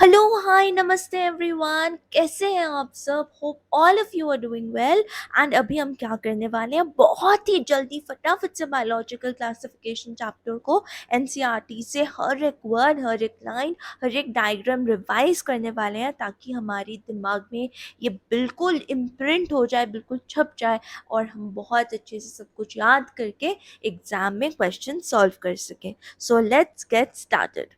Hello, हाय, नमस्ते everyone. कैसे हैं आप सब? Hope all of you are doing well. And अभी हम क्या करने वाले हैं, बहुत ही जल्दी फटाफट से बायोलॉजिकल क्लासिफिकेशन चैप्टर को एनसीईआरटी से हर एक वर्ड, हर एक लाइन, हर एक डायग्राम रिवाइज करने वाले हैं, ताकि हमारी दिमाग में ये बिल्कुल इम्प्रिंट हो जाए, बिल्कुल छप जाए, और हम बहुत अच्छे से सब कुछ याद करके एग्जाम में क्वेश्चन सॉल्व कर सकें। So let's get started.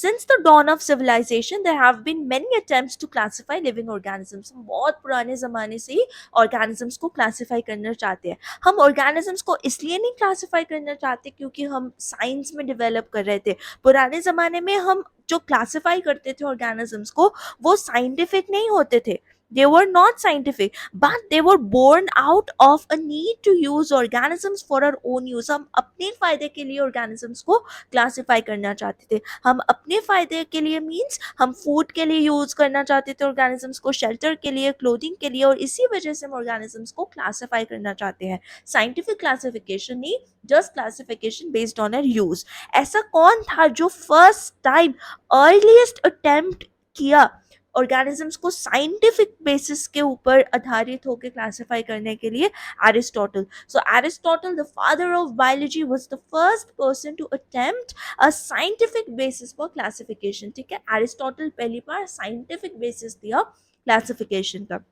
Since the dawn of civilization, there have been many attempts to classify living organisms. हम बहुत पुराने ज़माने से ही organisms को classify करना चाहते हैं। हम organisms को इसलिए नहीं classify करना चाहते क्योंकि हम science में develop कर रहे थे। पुराने ज़माने में हम जो classify करते थे organisms को, वो scientific नहीं होते थे। They were not scientific, but they were born out of a need to use organisms for our own use. हम अपने फ़ायदे के लिए organisms को classify करना चाहते थे। हम अपने फ़ायदे के लिए मीन्स हम फूड के लिए यूज़ करना चाहते थे ऑर्गेनिजम्स को, शेल्टर के लिए, क्लोथिंग के लिए, और इसी वजह से हम ऑर्गेनिजम्स को क्लासीफाई करना चाहते हैं। साइंटिफिक क्लासिफिकेशन नहीं, just classification based on our use. ऐसा कौन था जो फर्स्ट टाइम अर्लीस्ट अटेम्प्ट किया ऑर्गेनिजम्स को साइंटिफिक बेसिस के ऊपर आधारित होकर क्लासिफाई करने के लिए? Aristotle. So Aristotle, the father of biology, was the first person to attempt a scientific basis for classification. ठीक है, एरिस्टोटल पहली बार साइंटिफिक बेसिस दिया क्लासिफिकेशन का।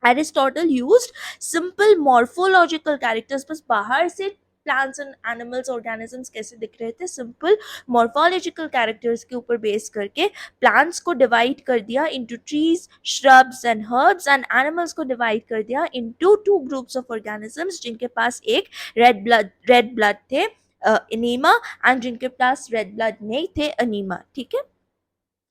Aristotle used simple morphological characters, बस बाहर से प्लांट्स एंड एनिमल्स, ऑर्गेनिजम्स कैसे दिख रहे थे, सिंपल मॉर्फोलॉजिकल कैरेक्टर्स के ऊपर बेस करके प्लांट्स को डिवाइड कर दिया into trees, shrubs and herbs, and animals को डिवाइड कर दिया into two groups of organisms जिनके पास एक रेड ब्लड थे, एनीमा, एंड जिनके पास रेड ब्लड नहीं थे, अनीमा। ठीक है,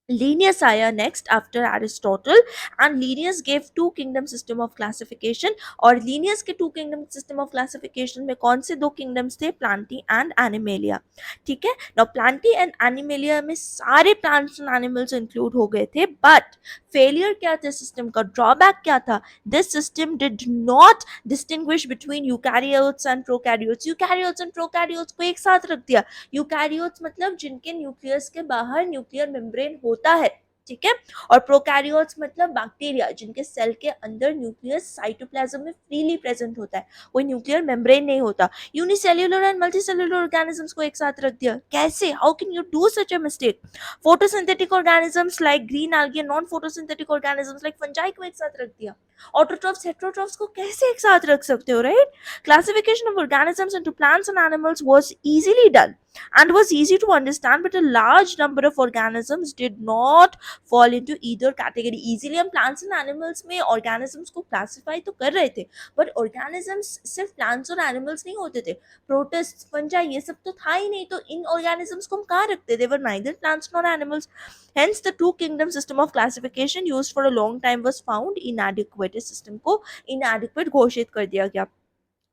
Linnaeus आया next after Aristotle, and Linnaeus gave two kingdom system of classification. और Linnaeus के two kingdom system of classification में कौन से दो kingdoms थे? Plantae and Animalia. ठीक है, now Plantae and Animalia में सारे plants and animals include हो गए थे, but failure क्या था system का, drawback क्या था? This system did not distinguish between eukaryotes and prokaryotes. Eukaryotes and prokaryotes को एक साथ रख दिया। यूकैरियोट्स मतलब जिनके न्यूक्लियस के बाहर न्यूक्लियर मेम्ब्रेन होता है, ठीक है, और प्रोकैरियोट्स मतलब बैक्टीरिया जिनके सेल के अंदर न्यूक्लियस साइटोप्लाज्म में फ्रीली प्रेजेंट होता है, कोई न्यूक्लियर मेम्ब्रेन नहीं होता। यूनिसेल्युलर एंड मल्टीसेल्युलर ऑर्गेनिजम्स को एक साथ रख दिया। कैसे? How can you do such a mistake? Photosynthetic organisms like green algae, non photosynthetic organisms like fungi को एक साथ रख दिया। ऑटोट्रॉफ्स, हेटेरोट्रॉफ्स को कैसे एक साथ रख सकते हो, right? Classification of organisms into plants and animals was easily done and was easy to understand, but a large number of organisms did not fall into either category. Easily हम plants and animals में organisms को classify तो कर रहे थे, but organisms सिर्फ plants और animals नहीं होते थे, protists, fungi, ये सब तो था ही नहीं, तो इन organisms को हम कहाँ रखते? They were neither plants nor animals. Hence the two kingdom system of classification used for a long time was found inadequate. इस system को inadequate घोषित कर दिया गया।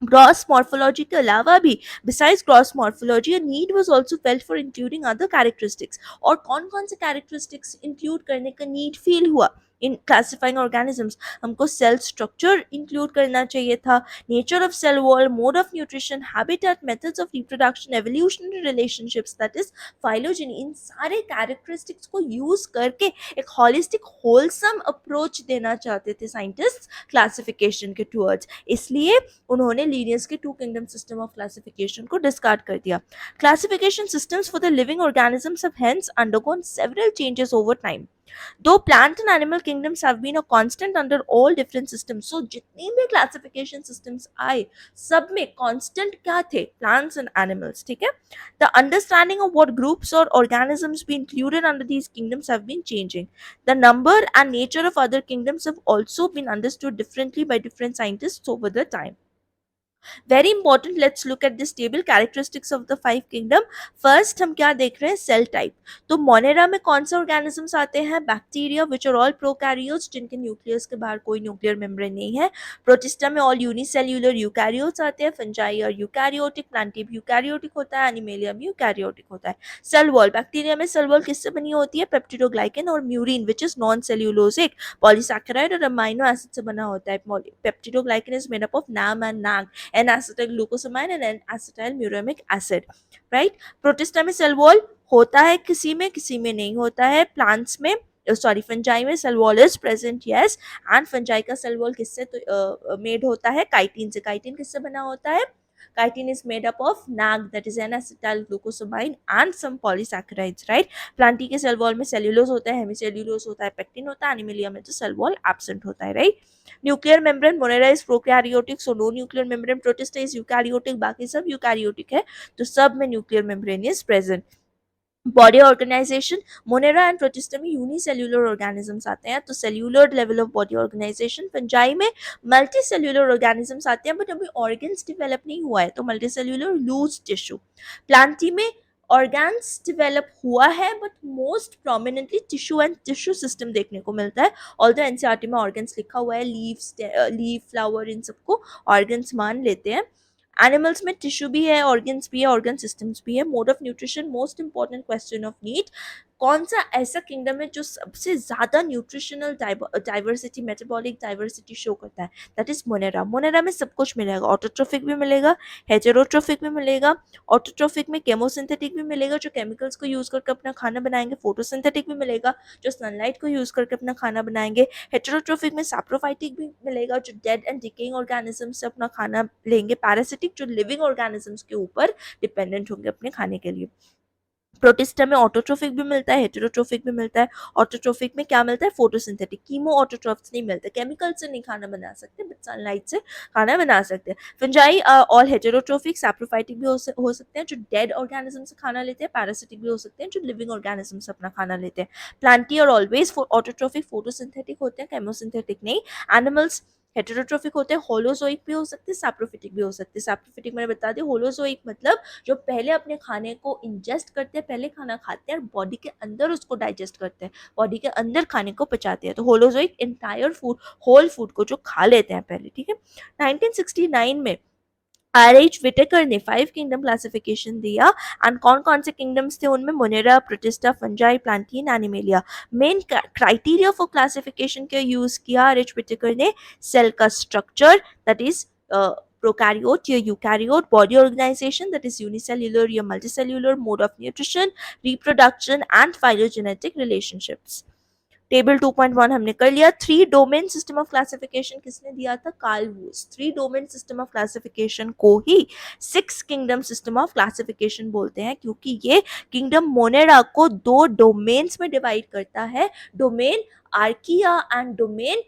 ग्रॉस मॉर्फोलॉजी के अलावा भी, besides gross morphology, need was also felt for including other characteristics. और कौन कौन से कैरेक्टरिस्टिक्स इंक्लूड करने का नीड फील हुआ इन क्लासिफाइंग ऑर्गेनिजम्स? हमको सेल स्ट्रक्चर इंक्लूड करना चाहिए था, nature of cell wall, mode of nutrition, habitat, methods of reproduction, evolutionary relationships, that is phylogeny. इन सारे कैरेक्टरिस्टिक्स को यूज करके एक हॉलिस्टिक होलसम अप्रोच देना चाहते थे साइंटिस्ट क्लासिफिकेशन के टूवर्ड्स, इसलिए उन्होंने लीनियस के two kingdom system of classification को डिस्कार्ड कर दिया। Classification systems for the living organisms have hence undergone several changes over time. दो plant and animal kingdoms have been a constant under all different systems. So जितनी भी classification systems आए, सब में constant क्या थे? Plants and animals. ठीक है, the understanding of what groups और organisms be included under these kingdoms have been changing. The number and nature of other kingdoms have also been understood differently by different scientists over the time. Very important, let's look at this table, characteristics of the five kingdom. First हम क्या देख रहे हैं? Cell type. तो Monera में कौन से organisms आते हैं? Bacteria which are all prokaryotes, जिनके न्यूक्लियस के बाहर कोई न्यूक्लियर मेम्ब्रेन नहीं है। प्रोटिस्टा में ऑल यूनिसेल्युलर यूकैरियोट्स आते हैं। फंजाई और यूकैरियोटिक, प्लांटी भी यूकैरियोटिक होता है, एनिमेलिया भी यूकैरियोटिक होता है। सेल वॉल, बैक्टीरिया में सेल वॉल किससे बनी होती है? पेप्टिडोग्लाइकन और murein which is non cellulosic polysaccharide और अमाइनो एसिड से बना होता है। Peptidoglycan is made up of NAM and NAG, N-acetyl glucosamine and N-acetyl muramic acid, right? Protista में सेल वॉल होता है, किसी में नहीं होता है। प्लांट्स में सॉरी फंजाई में cell wall is present yes. And fungi का सेल वॉल किससे मेड होता है? काइटिन से। काइटिन किससे बना होता है? Chitin is made up of NAG, that is N-acetyl glucosamine and some polysaccharides, right? Plantae के सेल वॉल में सेल्यूलोज होता है, हेमीसेल्यूलोज होता है, पेक्टिन होता है, एनिमेलिया में तो सेल वॉल एब्सेंट होता है, right? Nuclear membrane, monera is prokaryotic, so no nuclear membrane, protista is eukaryotic, बाकी सब यूकैरियोटिक है, तो सब में nuclear membrane is present. Body organisation, monera and protista में यूनिसेल्यूलर ऑर्गेनिजम्स आते हैं, तो cellular level of body organisation. Fungi में मल्टी सेल्यूलर ऑर्गेनिजम्स आते हैं, बट अभी ऑर्गन्स डेवलप नहीं हुआ है, तो multi cellular loose tissue. Plantae में ऑर्गन्स डेवलप हुआ है, but most prominently tissue and tissue system देखने को मिलता है। ऑल्दो एनसीईआरटी में ऑर्गन्स लिखा हुआ है, लीफ फ्लावर इन सबको ऑर्गन्स मान लेते हैं। एनिमल्स में टिश्यू भी है, ऑर्गन्स भी है, ऑर्गन सिस्टम्स भी है। Mode of nutrition, most important question of need, कौन सा ऐसा किंगडम है जो सबसे ज्यादा nutritional diversity, metabolic diversity show करता है? That is Monera. मोनेरा में सब कुछ मिलेगा, ऑटोट्रोफिक भी मिलेगा, हेटेरोट्रोफिक भी मिलेगा। ऑटोट्रोफिक में केमोसिंथेटिक भी मिलेगा, जो केमिकल्स को यूज करके अपना खाना बनाएंगे। फोटोसिंथेटिक भी मिलेगा, जो सनलाइट को यूज करके अपना खाना बनाएंगे। हेटेरोट्रोफिक में सैप्रोफाइटिक भी मिलेगा, जो डेड एंड डिकेइंग ऑर्गेनिज्म से अपना खाना लेंगे। पैरासिटिक, जो लिविंग ऑर्गेनिजम्स के ऊपर डिपेंडेंट होंगे अपने खाने के लिए। प्रोटिस्टा में ऑटोट्रोफिक भी मिलता है, हेटेरोट्रोफिक भी मिलता है। ऑटोट्रोफिक में क्या मिलता है? फोटोसिंथेटिक। कीमो ऑटोट्रोफ्स नहीं मिलते, केमिकल से नहीं खाना बना सकते, बट सनलाइट से खाना बना सकते हैं। फंजाई ऑल हेटेरोट्रोफिक, सैप्रोफाइटिक भी हो सकते हैं, जो डेड ऑर्गेनिज्म से खाना लेते हैं। पैरासिटिक भी हो सकते हैं, जो लिविंग ऑर्गेनिज्म से अपना खाना लेते हैं। प्लांटी और ऑलवेज ऑटोट्रोफिक, फोटोसिंथेटिक होते हैं, केमोसिंथेटिक नहीं। एनिमल्स हेटेरोट्रोफिक होते हैं, होलोजोइक भी हो सकते हैं, सैप्रोफिटिक भी हो सकते हैं। सैप्रोफिटिक मैंने बता दिया। होलोजोइक मतलब जो पहले अपने खाने को इंजेस्ट करते हैं, पहले खाना खाते हैं और बॉडी के अंदर उसको डाइजेस्ट करते हैं, बॉडी के अंदर खाने को पचाते हैं, तो holozoic entire food, whole food को जो खा लेते हैं पहले, ठीक है। 1969 में आर.एच. विटेकर ने 5 किंगडम क्लासिफिकेशन दिया, एंड कौन कौन से किंगडम्स थे उनमें? Monera, Protista, Fungi, Plantae, Animalia. Main criteria for classification के यूज किया आर.एच. विटेकर ने? सेल का स्ट्रक्चर, दैट इज prokaryote या eukaryote, body organization, that is unicellular या multicellular, mode of nutrition, reproduction and phylogenetic relationships. Table 2.1 हमने कर लिया। 3 domain system of classification किसने दिया था? Carl Woese. 3 domain system of classification को ही 6 किंगडम सिस्टम ऑफ क्लासिफिकेशन बोलते हैं, क्योंकि ये किंगडम मोनेरा को 2 डोमेन्स में डिवाइड करता है, domain archaea and domain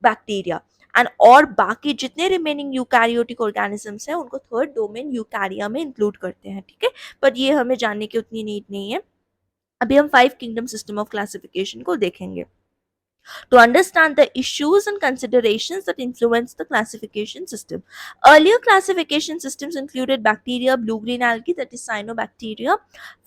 bacteria. And और बाकी जितने रिमेनिंग यूकैरियोटिक ऑर्गेनिजम्स हैं उनको थर्ड डोमेन यूकैरिया में इंक्लूड करते हैं, ठीक है। पर ये हमें जानने की उतनी नीड नहीं है। अभी हम 5 किंगडम सिस्टम ऑफ क्लासिफिकेशन को देखेंगे to understand the issues and considerations that influence the classification system. Earlier classification systems included bacteria, blue-green algae, that is cyanobacteria,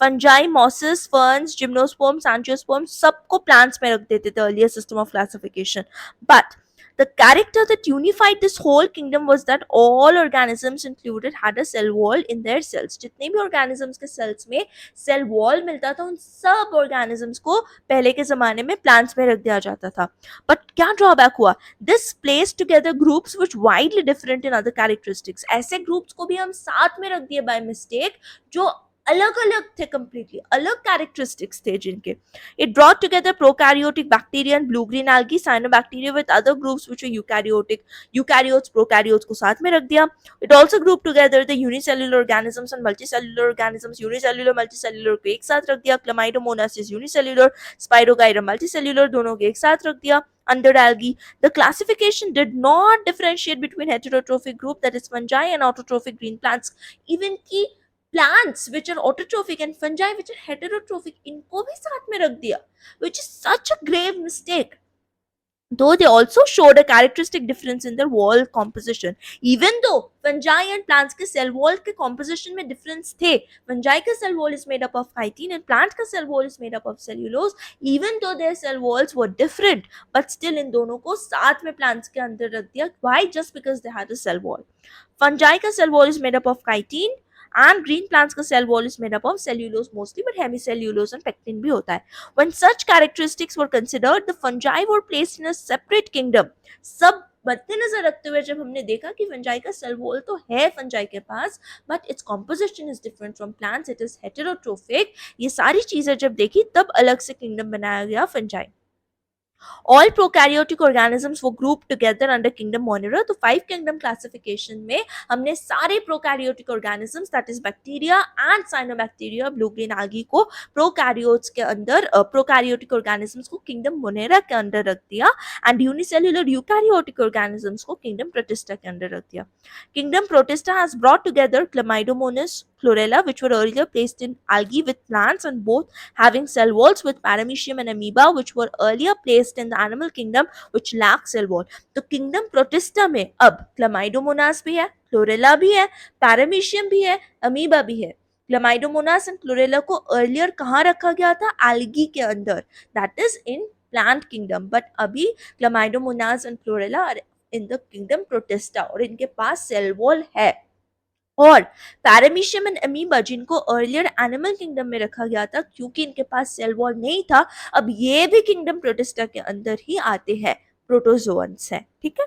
fungi, mosses, ferns, gymnosperms, angiosperms, सबको plants में रख देते थे earlier system of classification. But the character that unified this whole kingdom was that all organisms included had a cell wall in their cells. जितने भी organisms के cells में cell wall मिलता था, उन सब organisms को पहले के ज़माने में plants में रख दिया जाता था. But क्या drawback हुआ? This placed together groups which widely different in other characteristics. ऐसे groups को भी हम साथ में रख दिए by mistake, जो अलग अलग थे, completely अलग characteristics थे जिनके. It brought together prokaryotic bacteria and blue-green algae, cyanobacteria with other groups which were eukaryotic. Eukaryotes, prokaryotes को साथ में रख दिया. It also grouped together the unicellular organisms and multicellular organisms. Unicellular, multicellular को एक साथ रख दिया. Chlamydomonas is unicellular, Spirogyra multicellular, दोनों को एक साथ रख दिया. Under algae, the classification did not differentiate between heterotrophic group, that is fungi, and autotrophic green plants. Even की plants which are autotrophic and fungi which are heterotrophic, इनको भी साथ में रख दिया, which is such a grave mistake. Though they also showed a characteristic difference in their wall composition. Even though fungi and plants के cell wall के composition में difference थे, fungi का cell wall is made up of chitin and plant का cell wall is made up of cellulose. Even though their cell walls were different, but still इन दोनों को साथ में plants के अंदर रख दिया. Why? Just because they had a cell wall. Fungi का cell wall is made up of chitin, and green plants का cell wall is made up of cellulose mostly, but hemicellulose and pectin भी होता है. When such characteristics were considered, the fungi were placed in a separate kingdom. सब मद्देनजर रखते हुए जब हमने देखा कि फंजाई का सेल वॉल तो है फंजाई के पास, but its composition is different from plants, it is heterotrophic, ये सारी चीजें जब देखी तब अलग से किंगडम बनाया गया fungi. All prokaryotic organisms were grouped together under kingdom Monera. तो 5 kingdom classification में हमने सारे prokaryotic organisms that is bacteria and cyanobacteria blue green algae को prokaryotes के अंदर prokaryotic organisms को kingdom Monera के अंदर रख दिया and unicellular eukaryotic organisms को kingdom Protista के अंदर रख दिया. Kingdom Protista has brought together Chlamydomonas, Chlorella, which were earlier placed in algae with plants and both having cell walls, with Paramecium and Amoeba, which were earlier placed in the animal kingdom, which lack cell wall. तो kingdom Protista में अब Chlamydomonas भी है, Chlorella भी है, Paramecium भी है, Amoeba भी है. Chlamydomonas and Chlorella को earlier कहाँ रखा गया था? Algae के अंदर, that is in plant kingdom. But अभी Chlamydomonas and Chlorella are in the kingdom Protista और इनके पास cell wall है. और पैरामीशियम एंड अमीबा जिनको अर्लियर एनिमल किंगडम में रखा गया था क्योंकि इनके पास सेल वॉल नहीं था, अब ये भी किंगडम प्रोटिस्टा के अंदर ही आते हैं, प्रोटोजोअन्स है. ठीक है.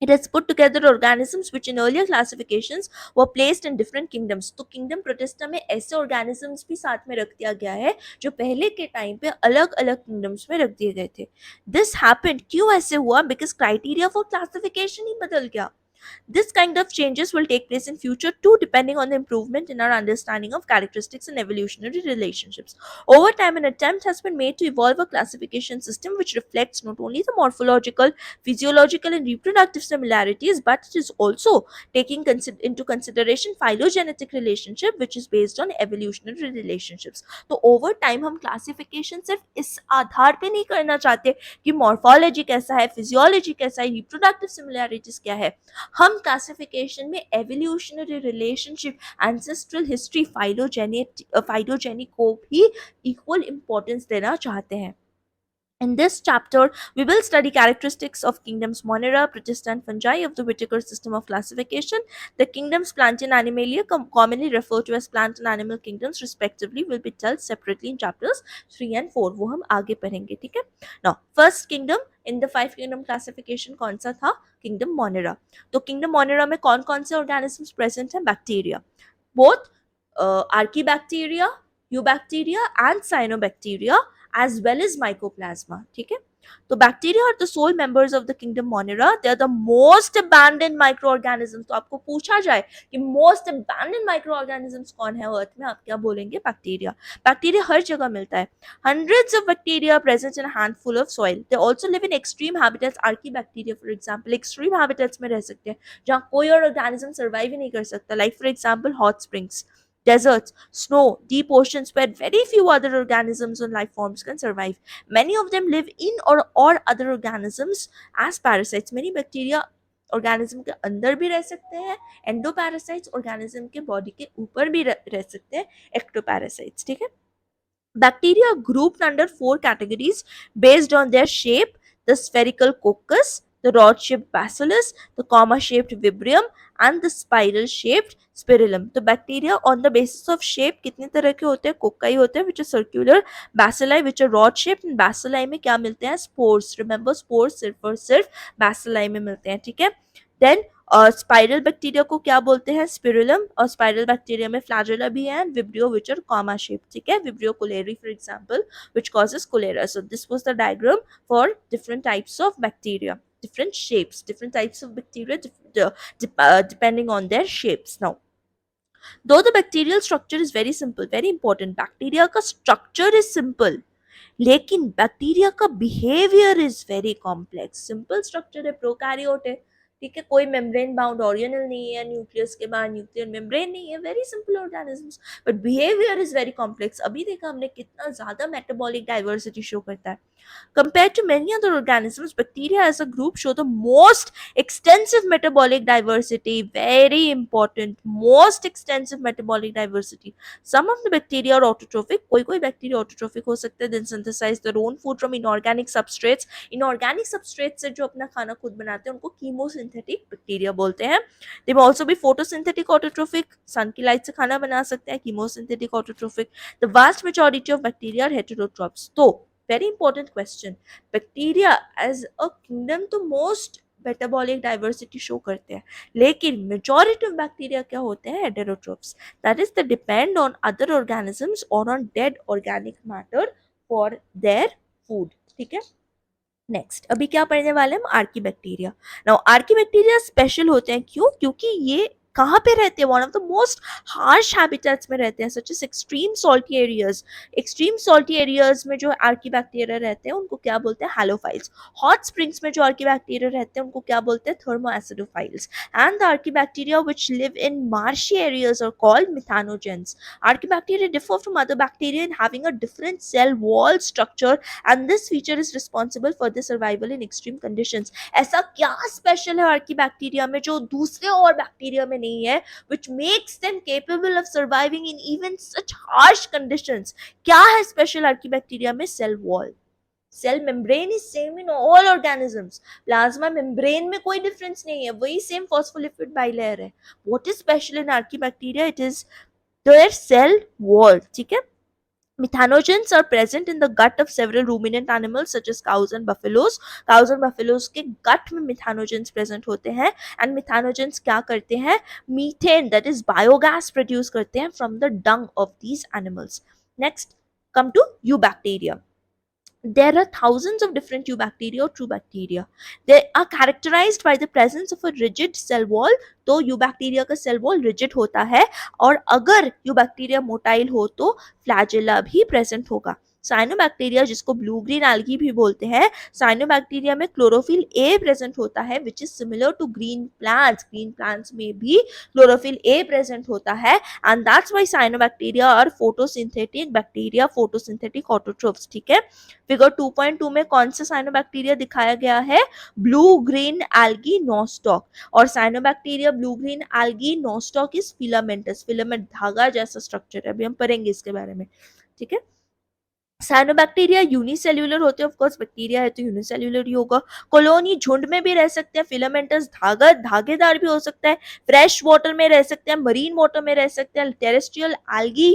It has put together organisms which in earlier classifications were placed in different kingdoms. तो kingdom protista में ऐसे organisms भी साथ में रख दिया गया है जो पहले के टाइम पे अलग अलग kingdoms में रख दिए गए थे. This happened, क्यों ऐसे हुआ? Because criteria for classification ही बदल गया. This kind of changes will take place in future too, depending on the improvement in our understanding of characteristics and evolutionary relationships. Over time, an attempt has been made to evolve a classification system which reflects not only the morphological, physiological, and reproductive similarities, but it is also taking into consideration phylogenetic relationship, which is based on evolutionary relationships. तो over time हम classification सिर्फ इस आधार पे नहीं करना चाहते कि morphology कैसा है, physiology कैसा है, reproductive similarities क्या है. हम क्लासिफिकेशन में evolutionary relationship, ancestral history, phylogeny को भी इक्वल इंपॉर्टेंस देना चाहते हैं. In this chapter, we will study characteristics of kingdoms Monera, Protista, and fungi of the Whittaker system of classification. The kingdoms Plantae and Animalia, commonly referred to as plant and animal kingdoms respectively, will be dealt separately in chapters 3 and 4. वो हम आगे पढ़ेंगे, ठीक है? Now, first kingdom in the 5 kingdom classification कौन सा था? Kingdom Monera. तो kingdom Monera में कौन कौन से organisms present हैं? Bacteria. Both Archaebacteria, Eubacteria, and Cyanobacteria, as well as mycoplasma. ठीक है. तो bacteria are the sole members of the kingdom Monera. They are the most abundant microorganisms. तो आपको पूछा जाए कि most abundant microorganisms कौन है अर्थ में, आप क्या बोलेंगे? Bacteria. Bacteria हर जगह मिलता है. Hundreds of bacteria are present in a handful of soil. They also live in extreme habitats. Archaebacteria, for example, extreme habitats में रह सकते हैं जहाँ कोई और organism survive ही नहीं कर सकता. Like for example, hot springs, deserts, snow, deep oceans where very few other organisms and life forms can survive. Many of them live in or other organisms as parasites. Many bacteria organism के अंदर भी रह सकते हैं, endoparasites organism के body के ऊपर भी रह सकते हैं, एक्टोपैरासाइट्स. ठीक है. Bacteria are grouped under 4 categories based on their shape: the spherical coccus, the rod-shaped bacillus, the comma-shaped vibrio, and the spiral-shaped spirillum. तो bacteria on the basis of shape कितने तरह के होते हैं? कोकाई होते हैं, which are circular, bacilli which are rod shaped, and bacilli में क्या मिलते हैं? स्पोर्स. रिमेंबर, स्पोर्स सिर्फ और सिर्फ बैसिलाई में मिलते हैं. ठीक है. देन स्पाइरल बैक्टीरिया को क्या बोलते हैं? स्पिरुलम. और स्पाइरल बैक्टीरिया में फ्लैजेला भी है, and vibrio which are comma shape. ठीक है. Vibrio cholerae for example, which causes cholera. So this was the diagram for different types of bacteria, different shapes, different types of bacteria depending on their shapes. Now, though the bacterial structure is very simple, very important, bacteria का structure is simple, लेकिन bacteria का behaviour is very complex. Simple structure है, prokaryote है, ठीक है, कोई membrane bound organelle नहीं है, न्यूक्लियस के बाहर न्यूक्लियर मेम्ब्रेन नहीं है, very simple organisms, but behaviour is very complex. अभी देखा हमने कितना ज्यादा मेटाबॉलिक डाइवर्सिटी शो करता है. Compared to many other organisms, bacteria as a group show the most extensive metabolic diversity. Very important, most extensive metabolic diversity. Some of the bacteria are autotrophic. कोई bacteria autotrophic हो सकते हैं, then synthesize their own food from inorganic substrates. Inorganic substrates से जो अपना खाना खुद बनाते हैं उनको chemosynthetic bacteria बोलते हैं. They may also be photosynthetic autotrophic. sun की light से खाना बना सकते हैं, chemosynthetic autotrophic. The vast majority of bacteria are heterotrophs. तो very important question, bacteria as a kingdom तो most मेटाबॉलिक डाइवर्सिटी शो करते हैं, लेकिन मेजॉरिटी ऑफ बैक्टीरिया क्या होते हैं, heterotrophs, that is the depend on other organisms और on dead organic matter for their food. ठीक है, नेक्स्ट अभी क्या पढ़ने वाले हम, archaebacteria. Now archaebacteria special होते हैं, क्यों, क्योंकि ये कहाँ पे रहते हैं, one of the most harsh habitats में रहते हैं, such as extreme salty areas. Extreme salty areas में जो आर्की बैक्टीरिया रहते हैं उनको क्या बोलते हैं, हैलोफाइल्स। हॉट स्प्रिंग्स में जो आर्की बैक्टीरिया रहते हैं उनको क्या बोलते हैं, thermoacidophiles. And the archaebacteria which live in marshy areas are called methanogens. Archaebacteria differ from other bacteria in having a different cell wall structure and this feature is responsible for the survival in extreme conditions. ऐसा क्या special है Archie bacteria में जो दूसरे और bacteria में नहीं है, which makes them capable of surviving in even such harsh conditions? क्या है स्पेशल आर्की बैक्टीरिया में, cell wall. Cell membrane is same in all organisms, plasma membrane में कोई डिफरेंस नहीं है, वही सेम फॉस्फोलिपिड बाइलेयर है। What is special in archaebacteria, it is their cell wall. ठीक है, Methanogens are present in the gut of several ruminant animals such as cows and buffaloes. Cows and buffaloes के gut में methanogens present होते हैं and methanogens क्या करते हैं, methane that is biogas produce करते हैं from the dung of these animals. Next, come to eubacteria. There are thousands of different eubacteria or true bacteria. They are characterized by the presence of a rigid cell wall. तो eubacteria का cell wall rigid होता है और अगर eubacteria motile हो तो flagella भी present होगा। साइनोबैक्टीरिया जिसको ब्लू ग्रीन एल्गी भी बोलते हैं, साइनोबैक्टीरिया में क्लोरोफिल ए प्रेजेंट होता है which is similar to green plants. Green plants में भी क्लोरोफिल ए प्रेजेंट होता है and that's why cyanobacteria are photosynthetic bacteria, photosynthetic autotrophs. ठीक है, फिगर 2.2 में कौन सा साइनोबैक्टीरिया दिखाया गया है, ब्लू ग्रीन एल्गी नोस्टॉक। और cyanobacteria blue green algae Nostoc is filamentous, filament धागा जैसा स्ट्रक्चर है, अभी हम पढ़ेंगे इसके बारे में। ठीक है, साइनोबैक्टीरिया यूनिसेल्यूलर होते हैं, ऑफ कोर्स बैक्टीरिया है तो यूनिसेल्यूलर ही होगा। कॉलोनी झुंड में भी रह सकते हैं, फिलामेंटस धागा धागेदार भी हो सकता है, फ्रेश वाटर में रह सकते हैं, मरीन वाटर में रह सकते हैं, terrestrial algae,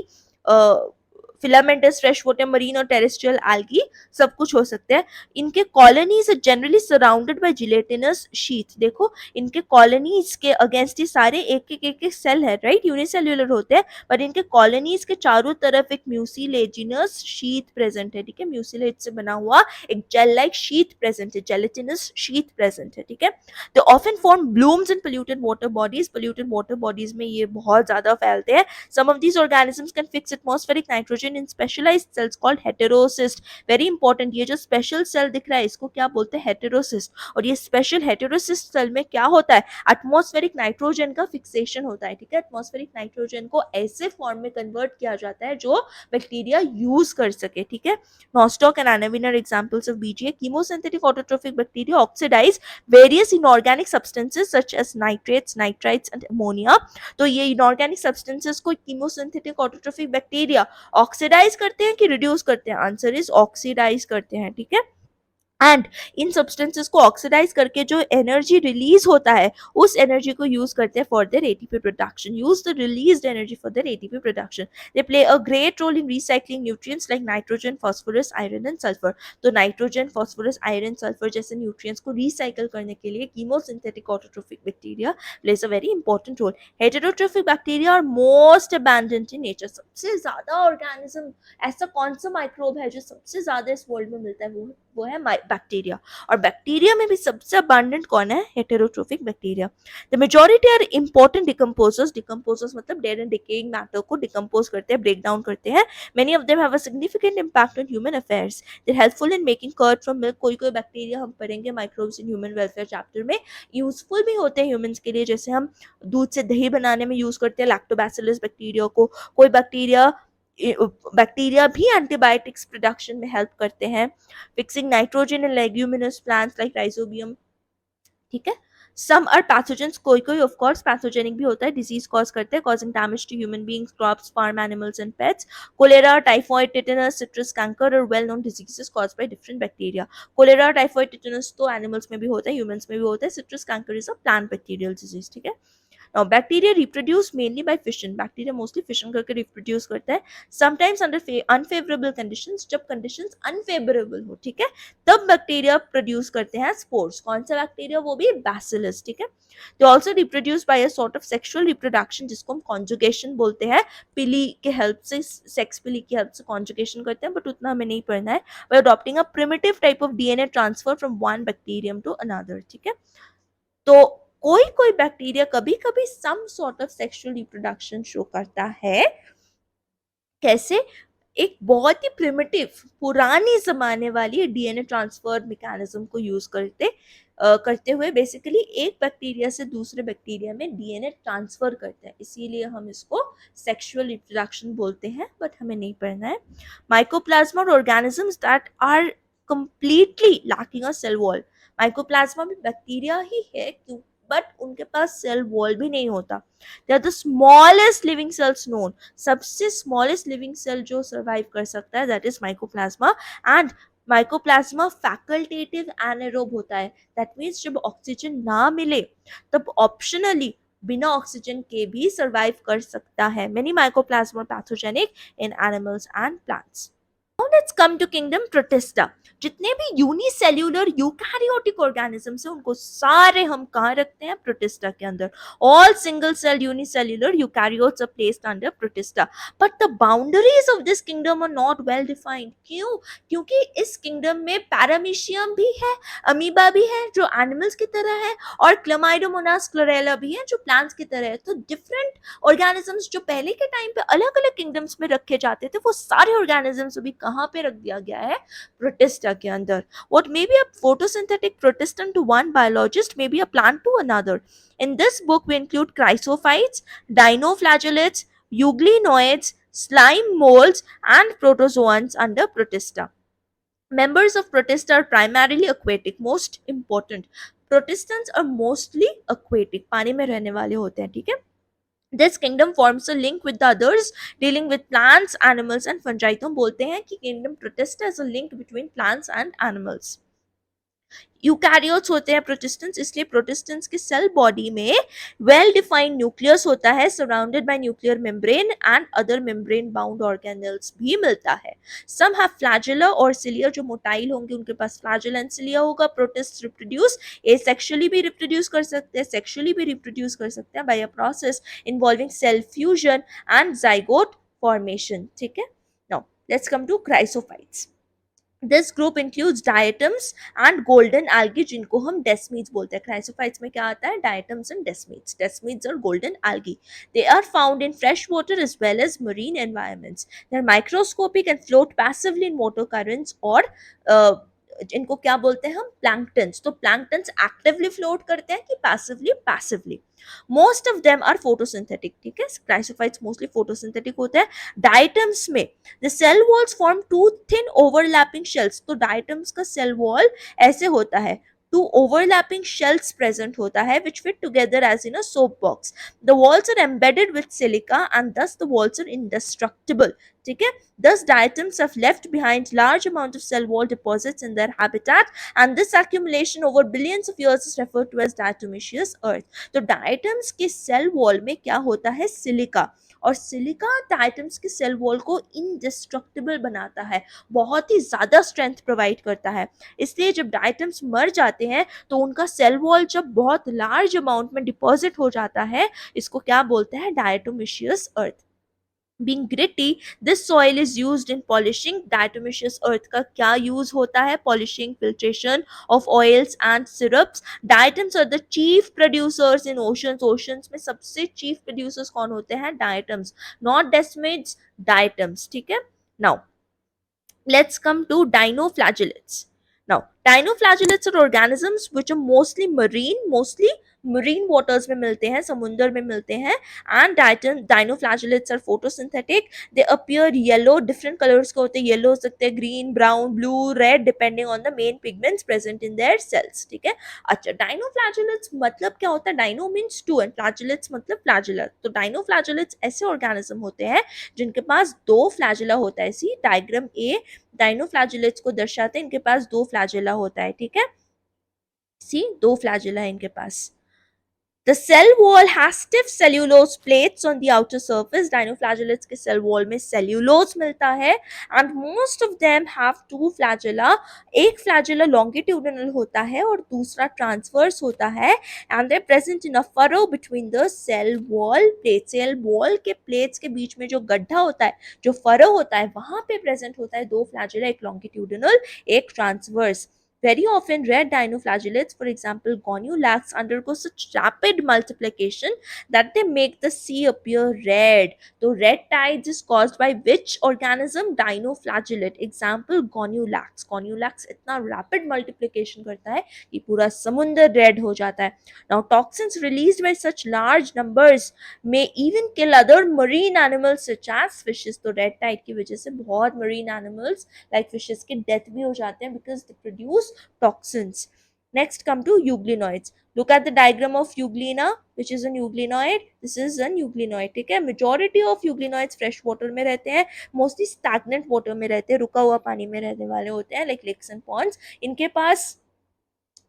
filamentous, fresh water, marine और टेरेस्ट्रियल एल्गी सब कुछ हो सकते हैं। इनके colonies generally surrounded by gelatinous sheath. देखो इनके कॉलोनीज के अगेंस्ट ही सारे एक एक सेल है, राइट, यूनिसेल्यूलर होते हैं, पर इनके कॉलोनीज के चारों तरफ एक म्यूसिलेजिनस शीथ प्रेजेंट है। ठीक है, म्यूसिलेज से बना हुआ एक जेल लाइक शीथ प्रेजेंट है, जेलेटिनस शीथ प्रेजेंट है। ठीक है, तो often form blooms in polluted water bodies, polluted water bodies में ये बहुत ज्यादा फैलते हैं। Some of these organisms can fix atmospheric nitrogen in specialized cells called heterocyst. Very important, ये जो स्पेशल सेल दिख रहा है इसको क्या बोलते हैं, हेटेरोसिस्ट। और ये स्पेशल हेटेरोसिस्ट सेल में क्या होता है, एटमॉस्फेरिक नाइट्रोजन का फिक्सेशन होता है। ठीक है, एटमॉस्फेरिक नाइट्रोजन को ऐसे फॉर्म में कन्वर्ट किया जाता है जो बैक्टीरिया यूज कर सके। ठीक है, नॉस्टॉक एंड एनाविन are examples of BGA. Chemosynthetic autotrophic bacteria oxidise various inorganic substances such as nitrates, nitrites and ammonia. तो ये इनऑर्गेनिक सब्सटेंसेस को कीमोसिंथेटिक ऑटोट्रोफिक बैक्टीरिया ऑक्सीडाइज करते हैं कि रिड्यूस करते हैं, आंसर इज ऑक्सीडाइज करते हैं। ठीक है, एंड इन सब्सटेंसेस को ऑक्सीडाइज करके जो एनर्जी रिलीज होता है उस एनर्जी को यूज करते हैं for their ATP production, use the released energy for their ATP production. They play a great role in recycling nutrients like nitrogen, phosphorus, iron and sulphur. तो nitrogen, phosphorus, iron, sulphur जैसे nutrients को recycle करने के लिए chemosynthetic autotrophic bacteria plays a very important role. Heterotrophic bacteria are most abundant in nature. सबसे ज्यादा organism, ऐसा कौन सा माइक्रोब है जो सबसे ज्यादा इस वर्ल्ड में मिलता है, वो है बैक्टीरिया। और बैक्टीरिया में भी सबसे अबंडेंट कौन है, heterotrophic bacteria. The majority are important decomposers, decomposers मतलब डेड एंड डिकेइंग मैटर को डिकम्पोज करते हैं, ब्रेक डाउन करते हैं। Many of them have a significant impact on human affairs. They are helpful in making curd from milk. कोई कोई bacteria हम पढ़ेंगे microbes in human welfare chapter में, यूजफुल भी होते हैं ह्यूमंस के लिए, जैसे हम दूध से दही बनाने में यूज करते हैं लैक्टोबैसिलस बैक्टीरिया को। कोई बैक्टीरिया भी एंटीबायोटिक्स प्रोडक्शन में हेल्प करते हैं, fixing nitrogen in leguminous plants like rhizobium. ठीक है, सम आर पैथोजेंस, कोई कोई ऑफ कोर्स पैथोजेनिक भी होता है, डिजीज कॉज करते हैं, causing damage to human beings, crops, farm animals and pets. Cholera, typhoid, tetanus, citrus canker और well known diseases cause by different bacteria. Cholera, typhoid, tetanus तो animals में भी होता है, ह्यूमंस में भी होता है। Citrus canker is a plant bacterial disease. ठीक है, Now bacteria reproduce mainly by fission. Bacteria mostly fission करके reproduce करता है. Sometimes under unfavorable conditions, जब conditions unfavorable हो, ठीक है, तब bacteria produce करते हैं spores. कौन सा bacteria? वो भी bacillus, ठीक है. They also reproduce by a sort of sexual reproduction जिसको हम conjugation बोलते हैं. पिली के हेल्प से, सेक्स पिली की हेल्प से conjugation करते हैं, but उतना हमें नहीं पढ़ना है. By adopting a primitive type of DNA transfer from one bacterium to another, ठीक है. तो कोई कोई बैक्टीरिया कभी कभी some sort of sexual reproduction show करता है. कैसे? एक बहुत ही प्रिमिटिव, पुरानी जमाने वाली डीएनए ट्रांसफर मैकेनिज्म को यूज करते हुए बेसिकली एक बैक्टीरिया से दूसरे बैक्टीरिया में डीएनए ट्रांसफर करते हैं. इसीलिए हम इसको सेक्सुअल रिप्रोडक्शन बोलते हैं, बट हमें नहीं पढ़ना है. माइकोप्लाज्मा और organisms that are completely lacking a cell wall. Mycoplasma भी बैक्टीरिया ही है, क्यों, बट उनके पास सेल वॉल भी नहीं होता. They are the smallest living cells known. सबसे स्मॉलेस्ट लिविंग सेल जो सर्वाइव कर सकता है that is mycoplasma. And mycoplasma facultative anaerobe होता है. दैट मीन्स जब ऑक्सीजन ना मिले तब ऑप्शनली बिना ऑक्सीजन के भी सर्वाइव कर सकता है. Many mycoplasma pathogenic in animals and plants. Now let's come to kingdom Protista. जितने भी यूनिसेल्यूलर यूकैरियोटिक ऑर्गेनिजम्स हैं उनको सारे हम कहाँ रखते हैं? प्रोटिस्टा के अंदर. All single cell unicellular eukaryotes are placed under protista. But the boundaries of this kingdom are not well defined. क्यों? क्योंकि इस किंगडम में पैरामीशियम भी है, अमीबा भी है जो एनिमल्स की तरह है, और क्लमाइडोमोनास क्लोरेला भी है जो प्लांट्स की तरह है. तो डिफरेंट ऑर्गेनिजम्स जो पहले के टाइम पे अलग अलग किंगडम्स में रखे जाते थे, वो सारे ऑर्गेनिजम्स अभी कहाँ पे रख दिया गया है? प्रोटिस्टा के अंदर. What may be a photosynthetic protestant to one biologist may be a plant to another. In this book, we include chrysophytes, dinoflagellates, euglenoids, slime molds, and protozoans under Protista. Members of Protista are primarily aquatic. Most important, Protistans are mostly aquatic. पानी में रहने वाले होते हैं, ठीक है. This kingdom forms a link with the others dealing with plants, animals and fungi. तो हम बोलते हैं कि kingdom Protista is a link between plants and animals. Eukaryotes होते हैं प्रोटिस्टेंट्स, इसलिए प्रोटिस्टेंट्स के सेल बॉडी में वेल डिफाइंड न्यूक्लियस होता है surrounded by nuclear membrane and other membrane bound organelles भी मिलता है. सम हैव फ्लैजेला और सिलिया. जो मोटाइल होंगे उनके पास फ्लैजेला एंड सिलिया होगा. प्रोटिस्ट रिप्रोड्यूस एसेक्सुअली भी रिप्रोड्यूस कर सकते हैं, सेक्सुअली भी रिप्रोड्यूस कर सकते हैं by a process involving cell fusion and zygote formation. ठीक है. Now let's come to chrysophytes. This group includes diatoms and golden algae जिनको हम desmids बोलते हैं. Chrysophytes में क्या आता है? Diatoms and desmids. Desmids और golden algae. They are found in fresh water as well as marine environments. They are microscopic and float passively in water currents और इनको क्या बोलते हैं हम? प्लैंक्टन्स. तो प्लैंक्टन्स एक्टिवली फ्लोट करते हैं कि passively? Passively. Most of them are photosynthetic. ठीक है. क्राइसोफाइट्स मोस्टली फोटोसिंथेटिक होते हैं. डायटम्स में the cell walls form two thin overlapping shells. तो डायटम्स का सेल वॉल ऐसे होता है, टू ओवरलैपिंग शेल्स प्रेजेंट होता है which fit together as in a soap box. The walls are embedded with silica and thus the walls are indestructible. ठीक है. Thus diatoms have left behind large amount of cell wall deposits in their habitat and this accumulation over billions of years is referred to as diatomaceous earth. तो diatoms के cell wall में क्या होता है? Silica. और silica diatoms के cell wall को indestructible बनाता है, बहुत ही ज्यादा स्ट्रेंथ प्रोवाइड करता है. इसलिए जब डायटम्स मर जाते हैं तो उनका सेल वॉल जब बहुत लार्ज अमाउंट में डिपॉजिट हो जाता है, इसको क्या बोलते हैं? डायटोमेशियस अर्थ. Being gritty, this soil is used in polishing. Diatomaceous earth का क्या use होता है? Polishing, filtration of oils and syrups. Diatoms are the chief producers in oceans. Oceans में सबसे chief producers कौन होते हैं? Diatoms, not desmids, diatoms. ठीक है. Now let's come to dinoflagellates. Now dinoflagellates are organisms which are mostly marine waters में मिलते हैं, समुंदर में मिलते हैं. And dinoflagellates are photosynthetic. They appear yellow. Different colors के होते हैं. Yellow हो सकते हैं, green, brown, blue, red depending on the main pigments present in their cells. ठीक है. अच्छा, dinoflagellates मतलब क्या होता है? Dino means two and flagellates मतलब flagella. तो dinoflagellates ऐसे organism होते हैं जिनके पास दो flagella होता है. सी डायग्राम ए डाइनोफ्लैजेलेट्स को दर्शाते हैं. इनके पास दो फ्लैजेला होता है. ठीक है. सी दो फ्लैजेला है इनके पास. The cell wall has stiff cellulose plates on the outer surface. Dinoflagellates के cell wall में cellulose मिलता है, and most of them have two flagella. एक flagella longitudinal होता है और दूसरा transverse होता है, and they're present in a furrow between the cell wall plates. Cell wall के plates के बीच में जो गड्ढा होता है, जो furrow होता है, वहां पे present होता है दो flagella, एक longitudinal, एक transverse. Very often, red dinoflagellates, for example, goniolacs, undergo such rapid multiplication that they make the sea appear red. So, red tides is caused by which organism? Dinoflagellate. Example, goniolacs. Goniolacs इतना rapid multiplication करता है कि पूरा समुंदर red हो जाता है. Now, toxins released by such large numbers may even kill other marine animals such as fishes. तो red tide की वजह से बहुत marine animals like fishes की death भी हो जाते हैं because they produce toxins. Next, come to euglenoids. Look at the diagram of euglena, which is an euglenoid. This is an euglenoid. ठीक है, majority of euglenoids fresh water में रहते हैं, mostly stagnant water में रहते हैं, रुका हुआ पानी में रहने वाले होते हैं, like lakes and ponds. इनके पास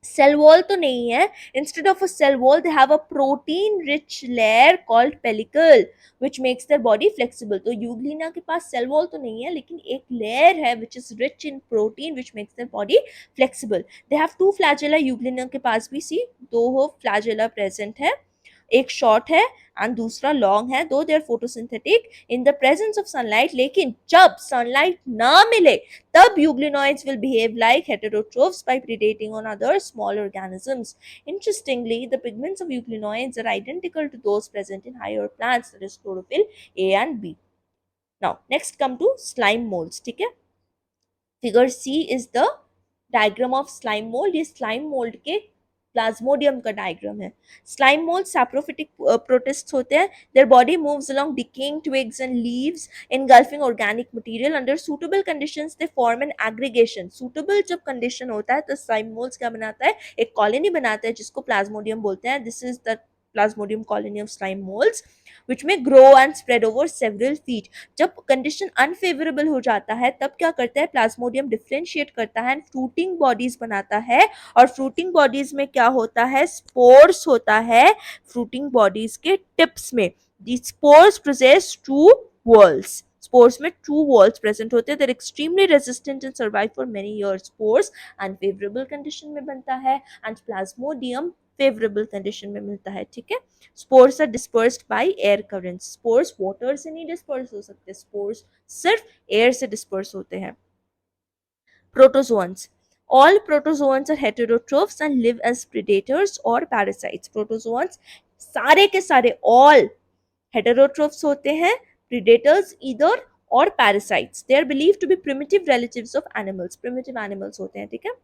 cell wall तो नहीं है. Instead of a cell wall, they have a protein rich layer called pellicle which makes their body flexible. तो यूग्लिना के पास cell wall तो नहीं है, लेकिन एक layer है which is rich in protein which makes their body flexible. They have two flagella. Euglena के पास भी सी दो flagella present है, एक शॉर्ट है एंड दूसरा लॉन्ग है. Though they are photosynthetic in the presence of sunlight, लेकिन जब सनलाइट ना मिले तब euglenoids will behave like heterotrophs by predating on other small organisms. Interestingly, the pigments of euglenoids are identical to those present in higher plants, that is chlorophyll A and B. Now, next come to slime molds. ठीक है, figure C is the diagram of slime mould. ये slime mould के plasmodium का diagram है. Slime mould saprophytic protists होते हैं. Their body moves along decaying twigs and leaves engulfing organic material. Under suitable conditions they form an aggregation. suitable जब condition होता है तो स्लाइम मोल्ड्स क्या बनाता है, एक कॉलोनी बनाता है जिसको प्लाज्मोडियम बोलते हैं. This is the plasmodium colony of slime molds which may grow and spread over several feet. जब कंडीशन अनफेवरेबल हो जाता है तब क्या करता है, प्लाज्मोडियम डिफरेंशिएट करता है, फ्रूटिंग बॉडीज बनाता है. और फ्रूटिंग बॉडीज में क्या होता है, स्पोर्स होता है फ्रूटिंग बॉडीज के टिप्स में. The spores possess two walls. Spores में टू वॉल्स प्रेजेंट होते हैं. They're extremely resistant and survive for many years. Spores unfavourable condition में बनता है एंड प्लाज्मोडियम फेवरेबल कंडीशन में मिलता है. ठीक है, spores are dispersed by air currents. Spores water से नहीं डिस्पर्स हो सकते, स्पोर्स सिर्फ एयर से डिस्पर्स होते हैं. Protozoans. All protozoans are heterotrophs and live as predators or parasites. Protozoans सारे के सारे all heterotrophs होते हैं, predators either or parasites. They are believed to be primitive relatives of animals. Primitive animals होते हैं. ठीक है,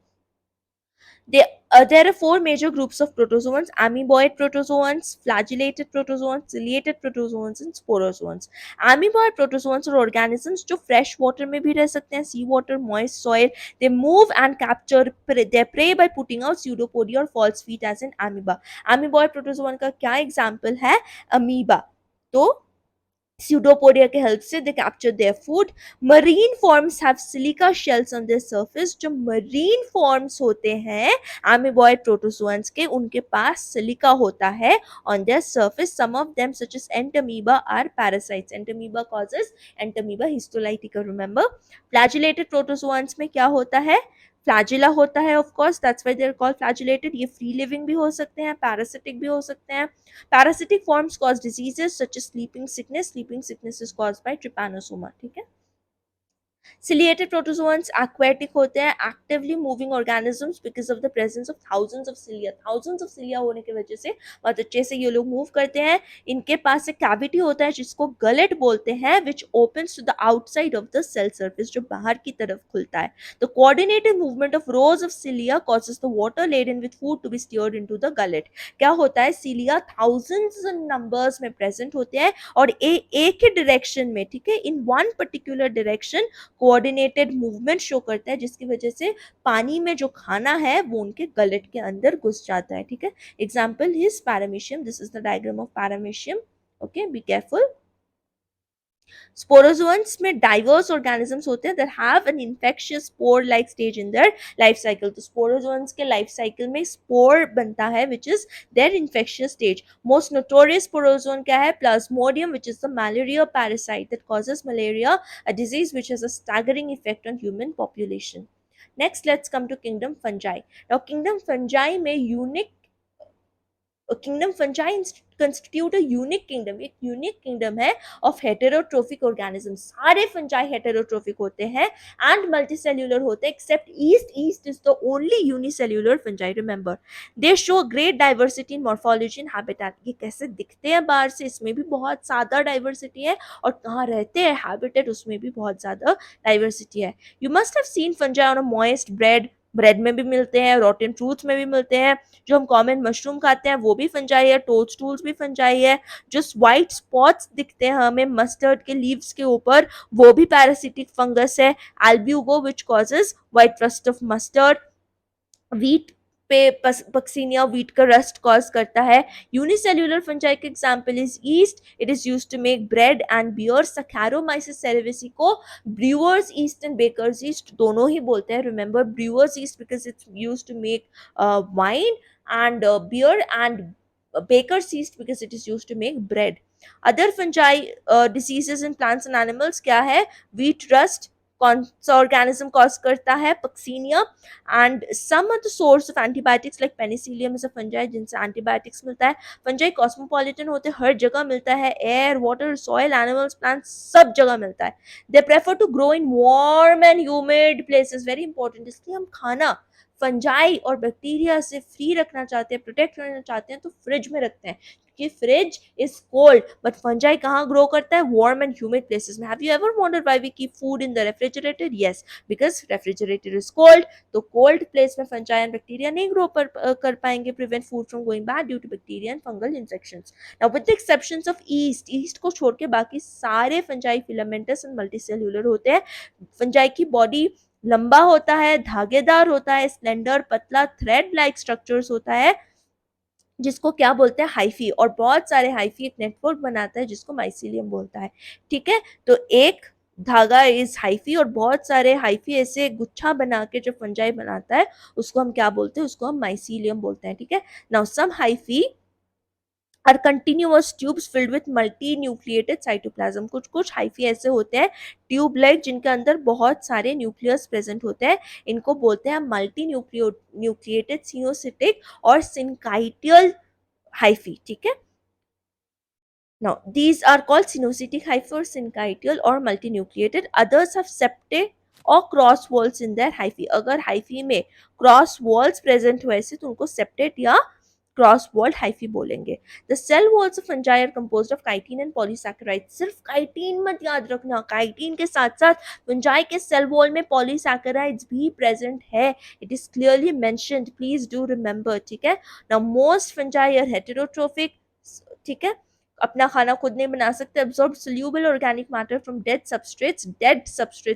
there are four major groups of protozoans: amoeboid protozoans, flagellated protozoans, ciliated protozoans and sporozoans. Amoeboid protozoans are organisms जो fresh water में भी रह सकते हैं, sea water, moist soil. They move and capture their prey by putting out pseudopodia or false feet as in amoeba. Amoeboid protozoan का क्या example है, amoeba. तो pseudopodia के हेल्प से they capture their food. Marine forms have silica shells on their surface. जो marine forms होते हैं amoeboid protozoans के, उनके पास silica होता है on their surface. Some of them such as entamoeba are parasites. Entamoeba causes entamoeba histolytica. Remember, flagellated protozoans में क्या होता है, फ्लैजिला होता है. Of course that's why they are called flagellated. ये फ्री लिविंग भी हो सकते हैं, पैरासिटिक भी हो सकते हैं. Parasitic forms cause diseases such as sleeping sickness. Sleeping sickness is caused by trypanosoma. ठीक है. Ciliated protozoans aquatic होते हैं, actively moving organisms because of the presence of thousands of cilia. Thousands of cilia होने की वजह से बहुत अच्छे से ये लोग मूव करते हैं. इनके पास एक कैविटी होता है जिसको गलेट बोलते हैं, which opens to the outside of the cell surface, जो बाहर की तरफ खुलता है. The coordinated movement of rows of cilia causes the water laden with food to be steered into the gullet. क्या होता है, cilia thousands numbers में present होते हैं और एक ही डायरेक्शन में, ठीक है, in one particular direction coordinated movement show करता है जिसकी वजह से पानी में जो खाना है वो उनके गलेट के अंदर घुस जाता है. ठीक है, example is paramecium. This is the diagram of paramecium. Okay, be careful. Sporozoans में डाइवर्स ऑर्गेनिजम्स होते हैं that have an infectious spore like stage in their life cycle. तो स्पोरोजोन्स के लाइफ साइकिल में स्पोर बनता है which is their infectious stage. Most notorious sporozoan क्या है? Plasmodium which is the malaria parasite that causes malaria, a disease which has a staggering effect on human population. Next, let's come to kingdom fungi. Now, kingdom fungi में unique kingdom fungi constitute a unique kingdom, एक unique kingdom है of heterotrophic organism. सारे fungi heterotrophic होते हैं and multicellular होते हैं except yeast. Yeast is the only unicellular fungi. Remember, they show great diversity in morphology and habitat. ये कैसे दिखते हैं बाहर से, इसमें भी बहुत ज्यादा डाइवर्सिटी है, और कहाँ रहते हैं हैबिटेट, उसमें भी बहुत ज्यादा डाइवर्सिटी है। You must have seen fungi on a moist bread, bread में भी मिलते हैं, रोटन फ्रूट्स में भी मिलते हैं, जो हम कॉमन मशरूम खाते हैं वो भी फंजाई है, टोडस्टूल्स भी फंजाई है, जो व्हाइट स्पॉट्स दिखते हैं हमें मस्टर्ड के लीव्स के ऊपर वो भी पैरासिटिक फंगस है, Albugo which causes white rust of mustard. Wheat पे पक्सीनिया वीट का रस्ट कॉज करता है। यूनिसेल्यूलर फंजाई का example is yeast, it is used to make bread and beer. Saccharomyces cerevisiae को brewer's yeast and baker's yeast दोनों ही बोलते हैं। Remember, brewer's yeast because it's used to make wine and beer, and baker's yeast because it is used to make bread. Other fungi diseases in plants and animals क्या है? wheat rust कौन सा organism cause करता है? Puccinia. And some are the source of antibiotics like penicillium is a fungi जिनसे antibiotics मिलता है। Fungi cosmopolitan होते हैं, हर जगह मिलता है, air water soil animals plants सब जगह मिलता है। They prefer to grow in warm and humid places, very important. इसलिए हम खाना फंजाई और बैक्टीरिया से फ्री रखना चाहते हैं, प्रोटेक्ट करना चाहते हैं, तो फ्रिज में रखते हैं कि fridge is cold, but fungi कहाँ ग्रो करता है? वार्म एंड ह्यूमिड प्लेसेस में। Have you ever wondered why we keep food in the refrigerator? Yes, because refrigerator is cold, तो कोल्ड प्लेस में फंजाई एंड बैक्टीरिया नहीं grow कर पाएंगे, prevent food from going bad due to bacteria and fungal infections. Now with the exceptions of yeast, yeast को छोड़ के बाकी सारे फंजाई फिलामेंटस एंड मल्टीसेल्यूलर होते हैं। फंजाई की बॉडी लंबा होता है, धागेदार होता है, स्लेंडर पतला थ्रेड लाइक स्ट्रक्चर्स होता है, जिसको क्या बोलते हैं? हाइफी, और बहुत सारे हाइफी एक नेटवर्क बनाता है जिसको माइसीलियम बोलता है। ठीक है, तो एक धागा इज हाइफी और बहुत सारे हाइफी ऐसे गुच्छा बना के जो फंजाई बनाता है उसको हम क्या बोलते हैं? उसको हम माइसीलियम बोलते हैं। ठीक है, now some hyphae are continuous tubes filled with multi nucleated cytoplasm. कुछ कुछ हाइफी ऐसे होते हैं ट्यूब लाइक जिनके अंदर बहुत सारे न्यूक्लियस प्रेजेंट होते हैं, इनको बोलते हैं मल्टी न्यूक्लिएटेड सिनोसिटिक और सिनकाइटियल hyphae. ठीक है, now these are called syncytic hyphae or syncytial or multinucleated. Others have septae or cross walls in their hyphae. अगर hyphae में cross walls present हुए से तो उनको septate या क्रॉस वॉल्ड हाइफी बोलेंगे। The cell walls of fungi are composed of chitin and polysaccharide. सिर्फ chitin मत याद रखना, काइटिन के साथ साथ फंजाई के सेल वॉल में पॉलीसैकेराइड्स भी प्रेजेंट है, it is clearly mentioned, please do remember. ठीक है, now most fungi are heterotrophic. ठीक है, अपना खाना खुद नहीं बना सकते, absorb soluble organic matter from dead substrate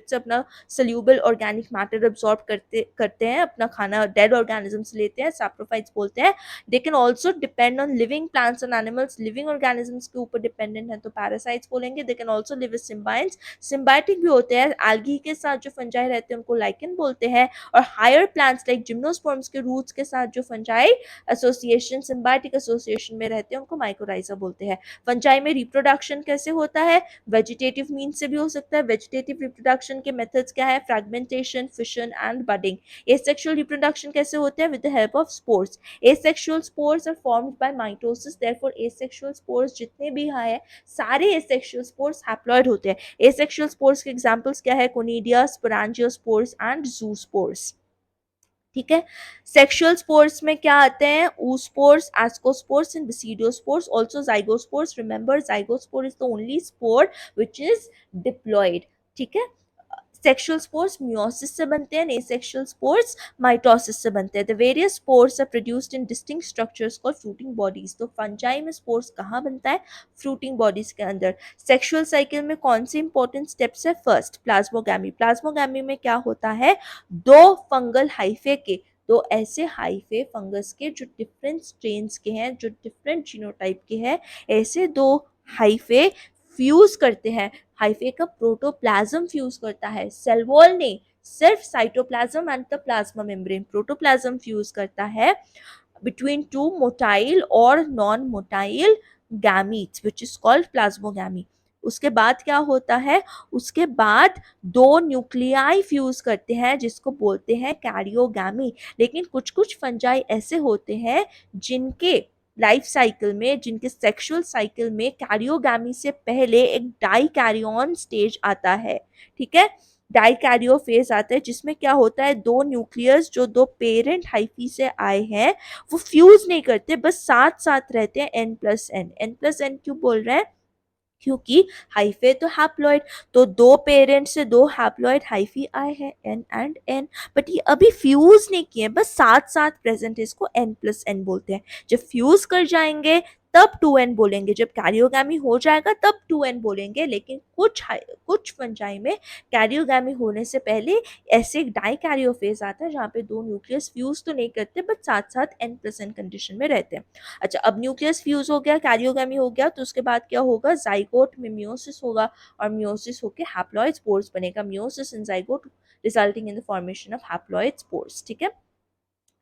से अपना सोल्यूबल ऑर्गेनिक मैटर एब्जॉर्ब करते हैं, अपना खाना डेड ऑर्गेनिज्म से लेते हैं, सैप्रोफाइट्स बोलते हैं। They can also depend on living plants and animals, living organisms के ऊपर डिपेंडेंट है तो पैरासाइट्स बोलेंगे। They can also live with symbionts, symbiotic भी होते हैं, एल्गी के साथ जो फंजाई रहते हैं उनको लाइकेन बोलते हैं, और हायर प्लांट्स लाइक जिम्नोस्पर्म्स के रूट्स के साथ जो फंजाई एसोसिएशन सिम्बायोटिक एसोसिएशन में रहते हैं उनको माइकोराइजा बोलते हैं। फंजाई में रिप्रोडक्शन कैसे होता है? वेजिटेटिव मीन से भी हो सकता है। वेजिटेटिव रिप्रोडक्शन के मेथड्स क्या है? Fragmentation, fission and budding. Asexual reproduction कैसे होते हैं? With the help of spores. Asexual spores are formed by mitosis, therefore asexual spores जितने भी हैं सारे एसेक्सुअल स्पोर्स हैप्लॉइड होते हैं। एसेक्सुअल स्पोर्स के एग्जांपल्स क्या है? Conidia, sporangiospores and zoospores. ठीक है, सेक्सुअल स्पोर्स में क्या आते हैं? oospores, ascospores and basidiospores, also zygospores. Remember, zygospore is the only spore which is diploid. ठीक है, सेक्सुअल स्पोर्स मियोसिस से बनते हैं, एसेक्सुअल स्पोर्स माइटोसिस से बनते हैं। The various spores are produced in distinct structures called fruiting bodies. तो fungi में स्पोर्स कहाँ बनता है? फ्रूटिंग बॉडीज के अंदर। सेक्सुअल साइकिल में कौन से इंपॉर्टेंट स्टेप्स है? First, plasmogamy. प्लाज्मोगैमी में क्या होता है? दो फंगल हाइफे के, दो ऐसे हाइफे फंगस के जो डिफरेंट स्ट्रेन्स के हैं, जो डिफरेंट जीनोटाइप के हैं, ऐसे दो हाइफे फ्यूज करते हैं। हाइफे का प्रोटोप्लाज्म फ्यूज करता है, सेल वॉल नहीं, सिर्फ cytoplasm and the plasma membrane. Protoplasm fuse करता है between two motile or non-motile gametes which is called plasmogamy। उसके बाद क्या होता है, उसके बाद दो न्यूक्लियाई फ्यूज करते हैं जिसको बोलते हैं कैरियोगैमी। लेकिन कुछ कुछ फंजाई ऐसे होते हैं जिनके लाइफ साइकिल में, जिनके सेक्सुअल साइकिल में कैरियोगैमी से पहले एक डाई कैरियन स्टेज आता है। ठीक है, डाइकैरियो फेज आता है जिसमें क्या होता है, दो न्यूक्लियस जो दो पेरेंट हाइफी से आए हैं वो फ्यूज नहीं करते, बस साथ साथ रहते हैं। N plus n, n plus n क्यों बोल रहे हैं, क्योंकि हाइफे तो हैप्लॉइड, तो दो पेरेंट से दो हैप्लॉइड हाइफी आए हैं, एन एंड एन, बट ये अभी फ्यूज नहीं किए, बस साथ साथ प्रेजेंट है, इसको एन प्लस एन बोलते हैं। जब फ्यूज कर जाएंगे तब 2n बोलेंगे, जब कैरियोगैमी हो जाएगा तब 2n बोलेंगे। लेकिन कुछ फंजाई में कैरियोगैमी होने से पहले ऐसे एक डाई कैरियो फेज आता है जहाँ पे दो न्यूक्लियस फ्यूज तो नहीं करते बट साथ साथ एन प्लस एन कंडीशन में रहते हैं। अच्छा, अब न्यूक्लियस फ्यूज हो गया, कैरियोगैमी हो गया, तो उसके बाद क्या होगा, जाइगोट में मियोसिस होगा और मियोसिस होके हैप्लॉइड स्पोर्स बनेगा। Meiosis in zygote resulting in the formation of haploid spores. ठीक है,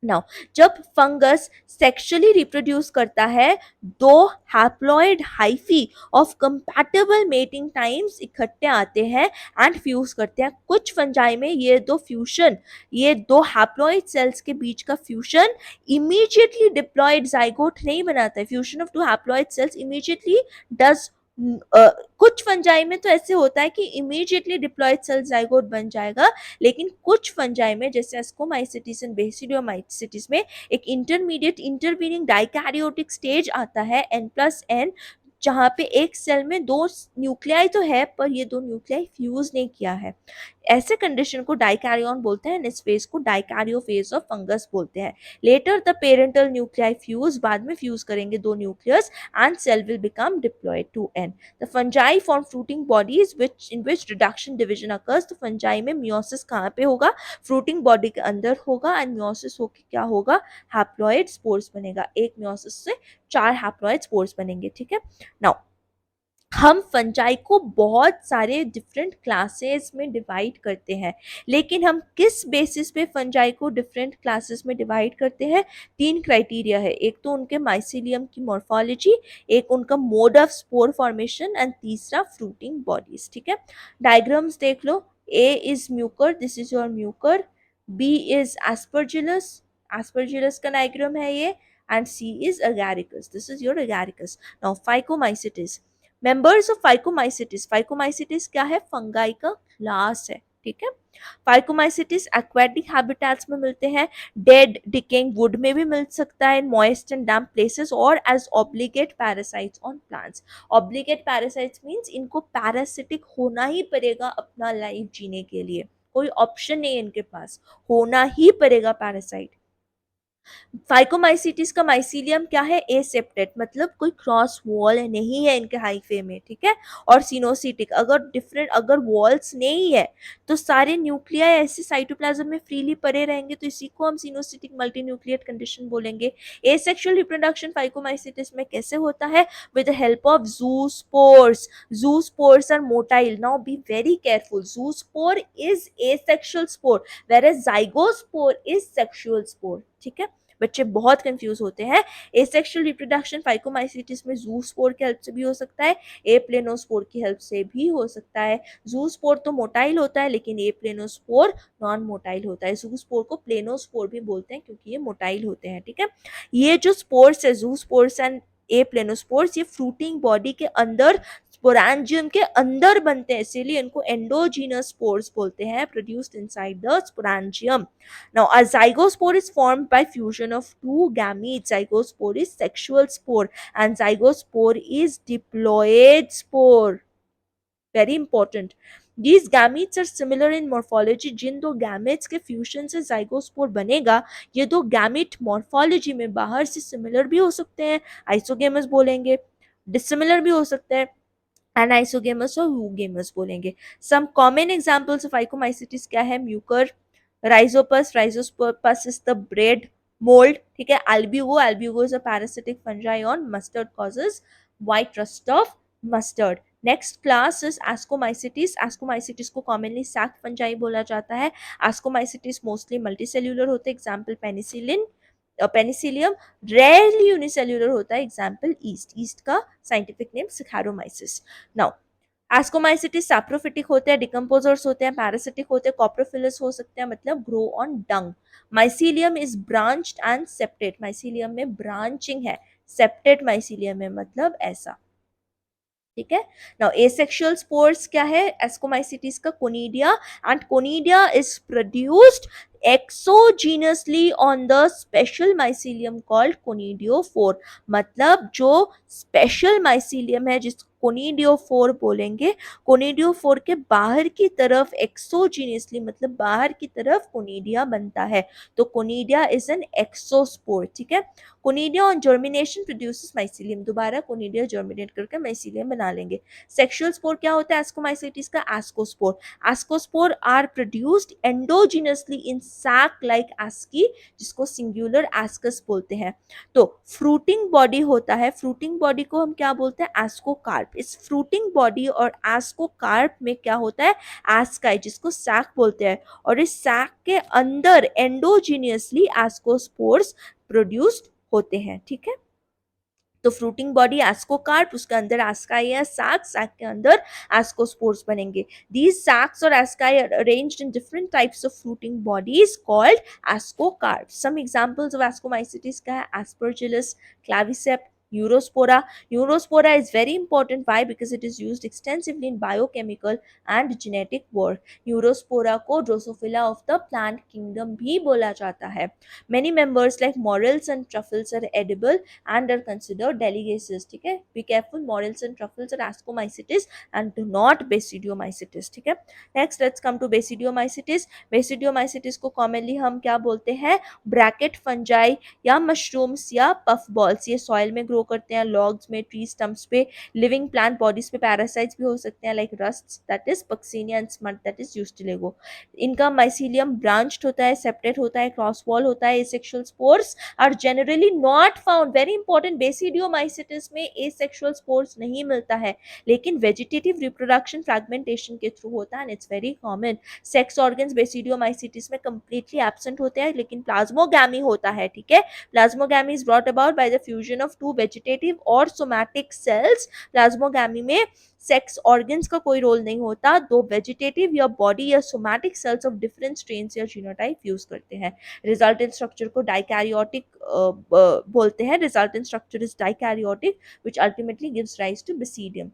नाउ जब फंगस सेक्सुअली रिप्रोड्यूस करता है, दो haploid hyphae of compatible mating times इकट्ठे आते हैं एंड फ्यूज करते हैं। कुछ फंजाई में ये दो हैप्लॉइड सेल्स के बीच का फ्यूजन इमीडिएटली डिप्लॉयड जाइगोट नहीं बनाता है। Fusion of two haploid cells immediately does कुछ फंजाई में तो ऐसे होता है कि इमीडिएटली डिप्लॉयड सेल जाइगोट बन जाएगा, लेकिन कुछ फंजाई में जैसे एस्कोमाइसिटिस एंड बेसिडियोमाइसिटिस में एक इंटरमीडिएट इंटरवीनिंग डाइकैरियोटिक स्टेज आता है एन प्लस एन, जहाँ पे एक सेल में दो न्यूक्लियाई तो है पर ये दो न्यूक्लियाई फ्यूज नहीं किया है। ऐसे कंडीशन को डाइकैरियन बोलते हैं, इस फेज को डाइकैरियो फेज ऑफ फंगस बोलते हैं। Later the parental nuclei fuse, बाद में फ्यूज करेंगे दो nucleus and cell will become diploid two n. The fungi form fruiting bodies which in which reduction division occurs. तो फंजाई में मियोसिस कहाँ पे होगा, फ्रूटिंग बॉडी के अंदर होगा एंड मियोसिस होके क्या होगा, हैप्लॉइड स्पोर्स बनेगा। एक मियोसिस से 4 हैप्लॉइड स्पोर्स बनेंगे। ठीक है, नाउ हम फंजाई को बहुत सारे डिफरेंट क्लासेस में डिवाइड करते हैं, लेकिन हम किस बेसिस पे फंजाई को डिफरेंट क्लासेस में डिवाइड करते हैं, 3 क्राइटेरिया है। एक तो उनके माइसीलियम की मॉर्फोलॉजी, एक उनका mode of spore formation and तीसरा फ्रूटिंग बॉडीज। ठीक है, डायग्राम्स देख लो। A is Mucor, this is your Mucor, B is Aspergillus, Aspergillus का डायग्राम है ये, and C is Agaricus, this is your Agaricus. Now Phycomycetes, members of Phycomycetes, Phycomycetes क्या है, फंगाई का क्लास है। ठीक है, फाइकोमाइसिटिस एक्वेटिक हैबिटेट्स में मिलते हैं, डेड डिकेइंग वुड में भी मिल सकता है, मॉइस्ट एंड डैम्प प्लेसेस, और as obligate parasites on plants. Obligate parasites means इनको पैरासिटिक होना ही पड़ेगा अपना लाइफ जीने के लिए, कोई ऑप्शन नहीं है इनके पास, होना ही पड़ेगा पैरासाइट। फाइकोमाइसिटिस का माइसीलियम क्या है, एसेप्टेड, मतलब कोई क्रॉस वॉल नहीं है इनके हाइफे में। ठीक है, और सिनोसिटिक, अगर वॉल्स नहीं है तो सारे न्यूक्लिया ऐसे साइटोप्लाज्म में फ्रीली पड़े रहेंगे, तो इसी को हम सिनोसिटिक मल्टीन्यूक्लिएट कंडीशन बोलेंगे। एसेक्सुअल रिप्रोडक्शन फाइकोमाइसिटिस में कैसे होता है, with the help of zoospores. Zoospores are motile, now be very careful, zoospore is asexual spore whereas zygospore is sexual spore। ठीक है, बच्चे बहुत कंफ्यूज होते हैं। एसेक्सुअल रिप्रोडक्शन फाइकोमाइसिटिस में ज़ूस्पोर की हेल्प से भी हो सकता है, ए प्लेनोस्पोर की हेल्प से भी हो सकता है। ज़ूस्पोर तो मोटाइल होता है लेकिन ए प्लेनोस्पोर नॉन मोटाइल होता है। ज़ूस्पोर को प्लेनोस्पोर भी बोलते हैं क्योंकि ये मोटाइल होते हैं। ठीक है, ये जो स्पोर्स है, ज़ूस्पोर्स एंड ए प्लेनोस्पोर्स, ये फ्रूटिंग बॉडी के अंदर स्पोरेंजियम के अंदर बनते हैं, इसीलिए इनको एंडोजीनस स्पोर्स बोलते हैं, produced inside the sporangium. Now, a zygospore is formed by fusion of two gametes. Zygospore is sexual spore and zygospore is diploid spore. Very important. These gametes are similar in morphology. जिन दो gametes के fusion से zygospore बनेगा, ये दो gamete morphology में बाहर से similar भी हो सकते हैं, isogamous बोलेंगे, dissimilar भी हो सकते हैं, एनाइसोगेमस और यूगेमस बोलेंगे। Some common examples of Phycomycetes क्या है, Mucor, Rhizopus, Rhizopus is the bread mould. ठीक है, Albugo, Albugo is a parasitic fungi on mustard causes white rust of mustard. Next class is Ascomycetes. Ascomycetes को commonly sac fungi बोला जाता है. Ascomycetes mostly multicellular होते हैं, example penicillin, Penicillium. Rarely unicellular होता है, एग्जाम्पल ईस्ट. ईस्ट का scientific name Saccharomyces. Now Ascomycetes saprophytic होते हैं, डिकम्पोजर्स होते हैं, पैरासिटिक होते हैं, कॉप्रोफिलस हो सकते हैं, मतलब grow on dung. Mycelium is branched and septate. Mycelium में ब्रांचिंग है, सेप्टेड माइसीलियम में मतलब ऐसा. ठीक है. नाउ एसेक्सुअल स्पोर्स क्या है एस्कोमाइसिटीज का? Conidia. And conidia is produced exogenously on the special mycelium called conidiophore. मतलब जो स्पेशल माइसीलियम है जिसको कोनिडियोफोर बोलेंगे, कोनिडियोफोर के बाहर की तरफ एक्सोजीनियसली मतलब बाहर की तरफ कोनिडिया बनता है. तो कोनिडिया इज एन एक्सोस्पोर. ठीक है. Conidia on germination produces mycelium. दोबारा कोनिडिया जर्मिनेट करके माइसीलियम बना लेंगे. सेक्सुअल स्पोर क्या होता है एस्कोमाइसिटीज का? Ascospore. Ascospore are produced endogenously in sac like asci, जिसको सिंगुलर एस्कस बोलते हैं. तो फ्रूटिंग बॉडी होता है, फ्रूटिंग बॉडी को हम क्या बोलते हैं? एस्कोकार्प. इस फ्रूटिंग बॉडी और एस्कोकार्प में क्या होता है? एस्काई, जिसको सैक बोलते हैं. और इस सैक के अंदर एंडोजिनियसली एस्कोस्पोर्स प्रोड्यूस्ड होते हैं. ठीक है. तो फ्रूटिंग बॉडी एस्कोकार्प, उसके अंदर एस्काई है, सैक, सैक के अंदर एस्कोस्पोर्स बनेंगे. दीज सैक्स और asci are arranged in different types of fruiting bodies called ascocarp. Some examples of ascomycetes का है Aspergillus, Claviceps, Neurospora. Neurospora is very important. Why? Because it is used extensively in biochemical and genetic work. यूरोस्पोरा को Drosophila of the plant kingdom भी बोला जाता है. Many members like morels and truffles are edible and are considered delicacies. ठीक है. Be careful, morels and truffles are ascomycetes and do not basidiomycetes. ठीक है. Next let's come to basidiomycetes. basidiomycetes को commonly हम क्या बोलते हैं? ब्रैकेट फंजाई या मशरूम्स या पफ बॉल्स. ये सॉइल में ग्रो करते हैं, लॉग्स में, ट्री स्टम्प्स पे, लिविंग प्लांट बॉडीज पे. पैरासाइट्स भी हो सकते हैं like rust that is Puccinia and smut that is Ustilago. इनका माइसीलियम ब्रांच्ड होता है, सेप्टेड होता है, क्रॉस वॉल होता है. Asexual spores are generally not found. Very important, basidiomycetes में एसेक्सुअल स्पोर्स नहीं मिलता है, लेकिन वेजिटेटिव रिप्रोडक्शन फ्रैगमेंटेशन के थ्रू होता है and it's very common. Sex organs basidiomycetes में कंप्लीटली एब्सेंट होते हैं, लेकिन प्लाज्मोगैमी होता है. ठीक है. Plasmogamy is brought about by the fusion of two vegetative और सोमैटिक सेल्स. प्लाज्मोगैमी में सेक्स ऑर्गन्स का कोई रोल नहीं होता. दो वेजिटेटिव या बॉडी या somatic cells of different strains या जीनोटाइप फ्यूज करते हैं. रिजल्टेंट स्ट्रक्चर को डाइकैरियोटिक बोलते हैं. Resultant structure is dikaryotic which ultimately gives rise to basidium.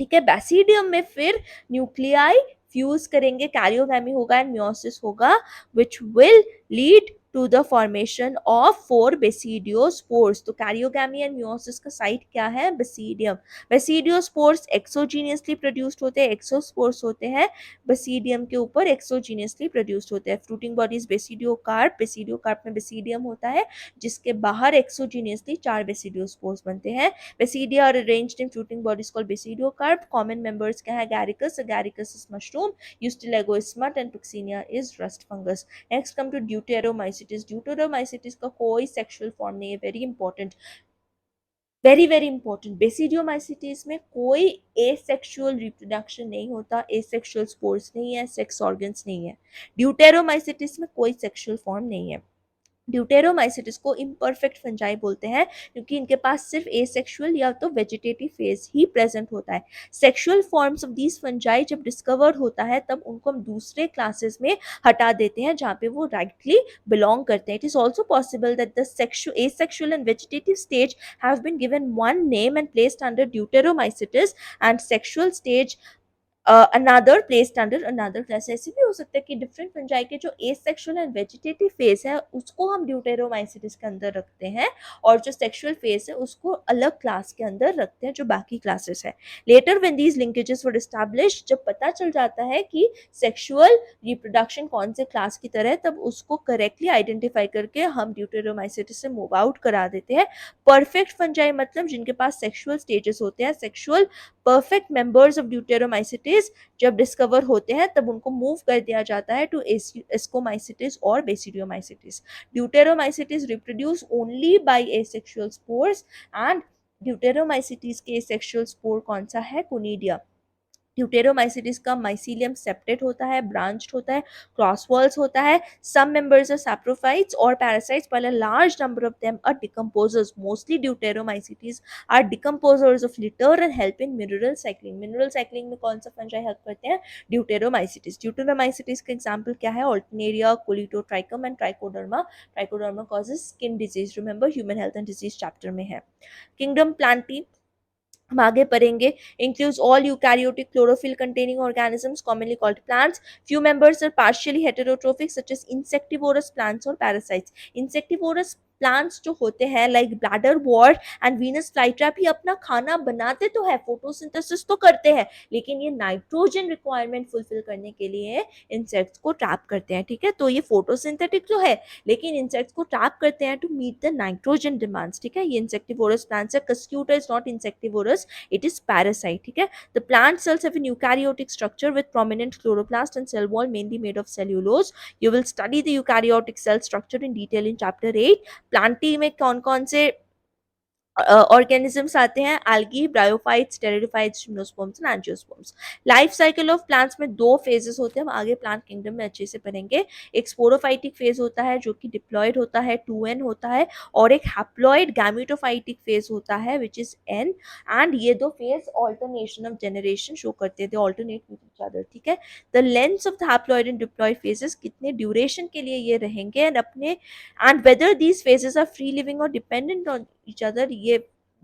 ठीक है. बेसिडियम में फिर न्यूक्लियाई फ्यूज करेंगे, कैरियोगैमी होगा एंड मियोसिस होगा, which will lead to the formation of 4 basidiospores. तो कैरियोगैमी एंड मियोसिस का साइट क्या है? बेसिडियम. बेसिडियोस्पोर्स एक्सोजीनियसली प्रोड्यूस्ड होते हैं, एक्सोस्पोर्स होते हैं बेसिडियम के ऊपर, एक्सोजीनियसली प्रोड्यूस्ड होते हैं. Fruiting bodies basidiocarp. बेसिडियोकार्प में बेसिडियम होता है जिसके बाहर एक्सोजीनियसली 4 बेसिडियोस्पोर्स बनते हैं. Basidia are arranged in fruiting bodies called basidiocarp. Common members क्या है? Agaricus. Agaricus is mushroom. Eustilago is smut and Puccinia is rust fungus. Next come to deuteromycetes. Deuteromycetes का कोई sexual form नहीं है. Very important. Very very important. Basidiomycetes में कोई asexual reproduction नहीं होता, एसेक्सुअल स्पोर्स नहीं है, सेक्स ऑर्गन्स नहीं है. ड्यूटेरोमाइसिटीज में कोई सेक्सुअल फॉर्म नहीं है. ड्यूटेरोमाइसिटिस को इम्परफेक्ट फंजाई बोलते हैं क्योंकि इनके पास सिर्फ एसेक्सुअल या तो वेजिटेटिव फेज ही प्रेजेंट होता है. Sexual forms of these fungi जब डिस्कवर होता है तब उनको हम दूसरे क्लासेस में हटा देते हैं जहाँ पे वो राइटली बिलोंग करते हैं. It is also possible that the asexual and vegetative stage have been given one name and placed under deuteromycetes and sexual stage another placed under another class. ऐसे भी हो सकता है कि डिफरेंट फंजाई के जो एसेक्सुअल एंड वेजिटेटिव फेज है उसको हम ड्यूटेरोमाइसिटिस के अंदर रखते हैं और जो सेक्सुअल फेज है उसको अलग क्लास के अंदर रखते हैं जो बाकी क्लासेस है. Letter when these linkages were established, जब पता चल जाता है कि सेक्सुअल रिप्रोडक्शन कौन से क्लास की तरह है, तब उसको करेक्टली आइडेंटिफाई करके हम ड्यूटेरोमाइसिटिस से मूव आउट करा देते हैं. परफेक्ट फंजाई मतलब जिनके पास सेक्सुअल स्टेजेस होते हैं, सेक्सुअल परफेक्ट मेंबर्स ऑफ ड्यूटेरोमाइसिटिस जब डिस्कवर होते हैं तब उनको मूव कर दिया जाता है टू एस्कोमाइसिटिस और Basidiomycetes. Deuteromycetes reproduce only by asexual spores and Deuteromycetes के सेक्सुअल स्पोर कौन सा है? कोनिडिया। ड्यूटेरोमाइसिटिस का माइसीलियम सेप्टेट होता है, ब्रांच्ड होता है, क्रॉस वॉल्स होता है. सम मेंबर्स आर सैप्रोफाइट्स और parasites, while a large number of them are decomposers. Mostly deuteromycetes are decomposers of litter and help in mineral cycling. Mineral cycling में कौन सा फंजाई हेल्प करते हैं? ड्यूटेरोमाइसिटिस. ड्यूटेरोमाइसिटिस का एग्जांपल क्या है? Alternaria, Colletotrichum and trichoderma. Trichoderma causes skin disease. Remember human health and disease chapter में है. किंगडम प्लांटी हम आगे पढ़ेंगे. Includes all eukaryotic chlorophyll containing organisms commonly called plants. Few members are partially heterotrophic such as insectivorous plants or parasites. Insectivorous plants जो होते हैं like bladderwort and Venus flytrap, ये अपना खाना बनाते तो है, फोटोसिंथेसिस तो करते हैं, लेकिन ये नाइट्रोजन रिक्वायरमेंट फुलफिल करने के लिए इंसेक्ट्स को ट्रैप करते हैं. ठीक है, तो ये फोटोसिंथेटिक जो है, लेकिन इंसेक्ट्स को ट्रैप करते हैं to meet the nitrogen demands. ठीक है, ये इंसेक्टिवोरस प्लांट्स है. Cuscuta is not insectivorous, it is parasite. ठीक है, the plant cells have a eukaryotic structure with prominent chloroplast and cell wall mainly made of cellulose. You will study the eukaryotic cell structure in detail in chapter 8. Plantae में कौन कौन से organisms आते हैं? Algae, bryophytes, pteridophytes, gymnosperms and angiosperms. Life cycle of plants में दो phases होते हैं, हम आगे प्लांट किंगडम में अच्छे से पढ़ेंगे. एक स्पोरोफाइटिक फेज होता है जो कि डिप्लॉयड होता है, 2n होता है, और एक हैप्लॉयड गैमेटोफाइटिक फेज होता है विच इज n. एंड ये दो phase alternation of generation show करते हैं, they alternate with each other. ठीक है, the lengths of the haploid and diploid phases, कितने ड्यूरेशन के लिए ये रहेंगे, एंड अपने and whether these phases are free living और डिपेंडेंट ऑन ईच अदर. ये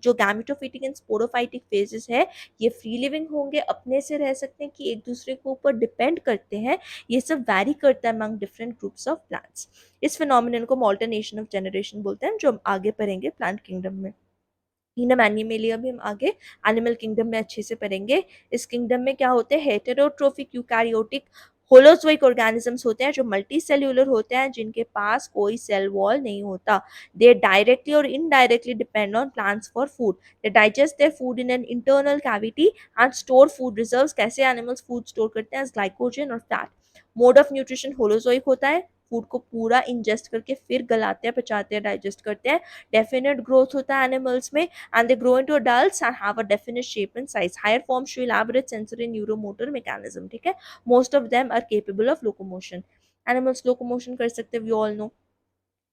जो गैमेटोफाइटिक एंड स्पोरोफाइटिक फेजेस है, ये फ्री लिविंग होंगे, अपने से रह सकते हैं कि एक दूसरे के ऊपर डिपेंड करते हैं, ये सब वैरी करता है among different groups of plants. इस फिनोमिनन को ऑल्टरनेशन ऑफ जनरेशन बोलते हैं, जो हम आगे पढ़ेंगे प्लांट किंगडम में. किंगडम एनिमलिया भी हम आगे एनिमल किंगडम में अच्छे से पढ़ेंगे. इस किंगडम में क्या होते हैं? हेटेरोट्रोफिक यूकैरियोटिक होलोजोइक ऑर्गेनिजम्स होते हैं जो मल्टी सेल्यूलर होते हैं, जिनके पास कोई सेल वॉल नहीं होता. दे डायरेक्टली और indirectly depend on plants for food. They digest their food in an internal cavity and store food reserves. कैसे एनिमल्स फूड स्टोर करते हैं? ग्लाइकोजन और fat. Mode of nutrition holozoic होता है, फूड को पूरा इंजेस्ट करके फिर गलाते हैं, पचाते हैं, डाइजेस्ट करते हैं. डेफिनेट ग्रोथ होता है एनिमल्स में, and they grow into adults and have a definite shape and size. Higher forms show elaborate sensory and neuromotor mechanism. ठीक है, most of them are capable of locomotion. Animals locomotion कर सकते हैं, we all know.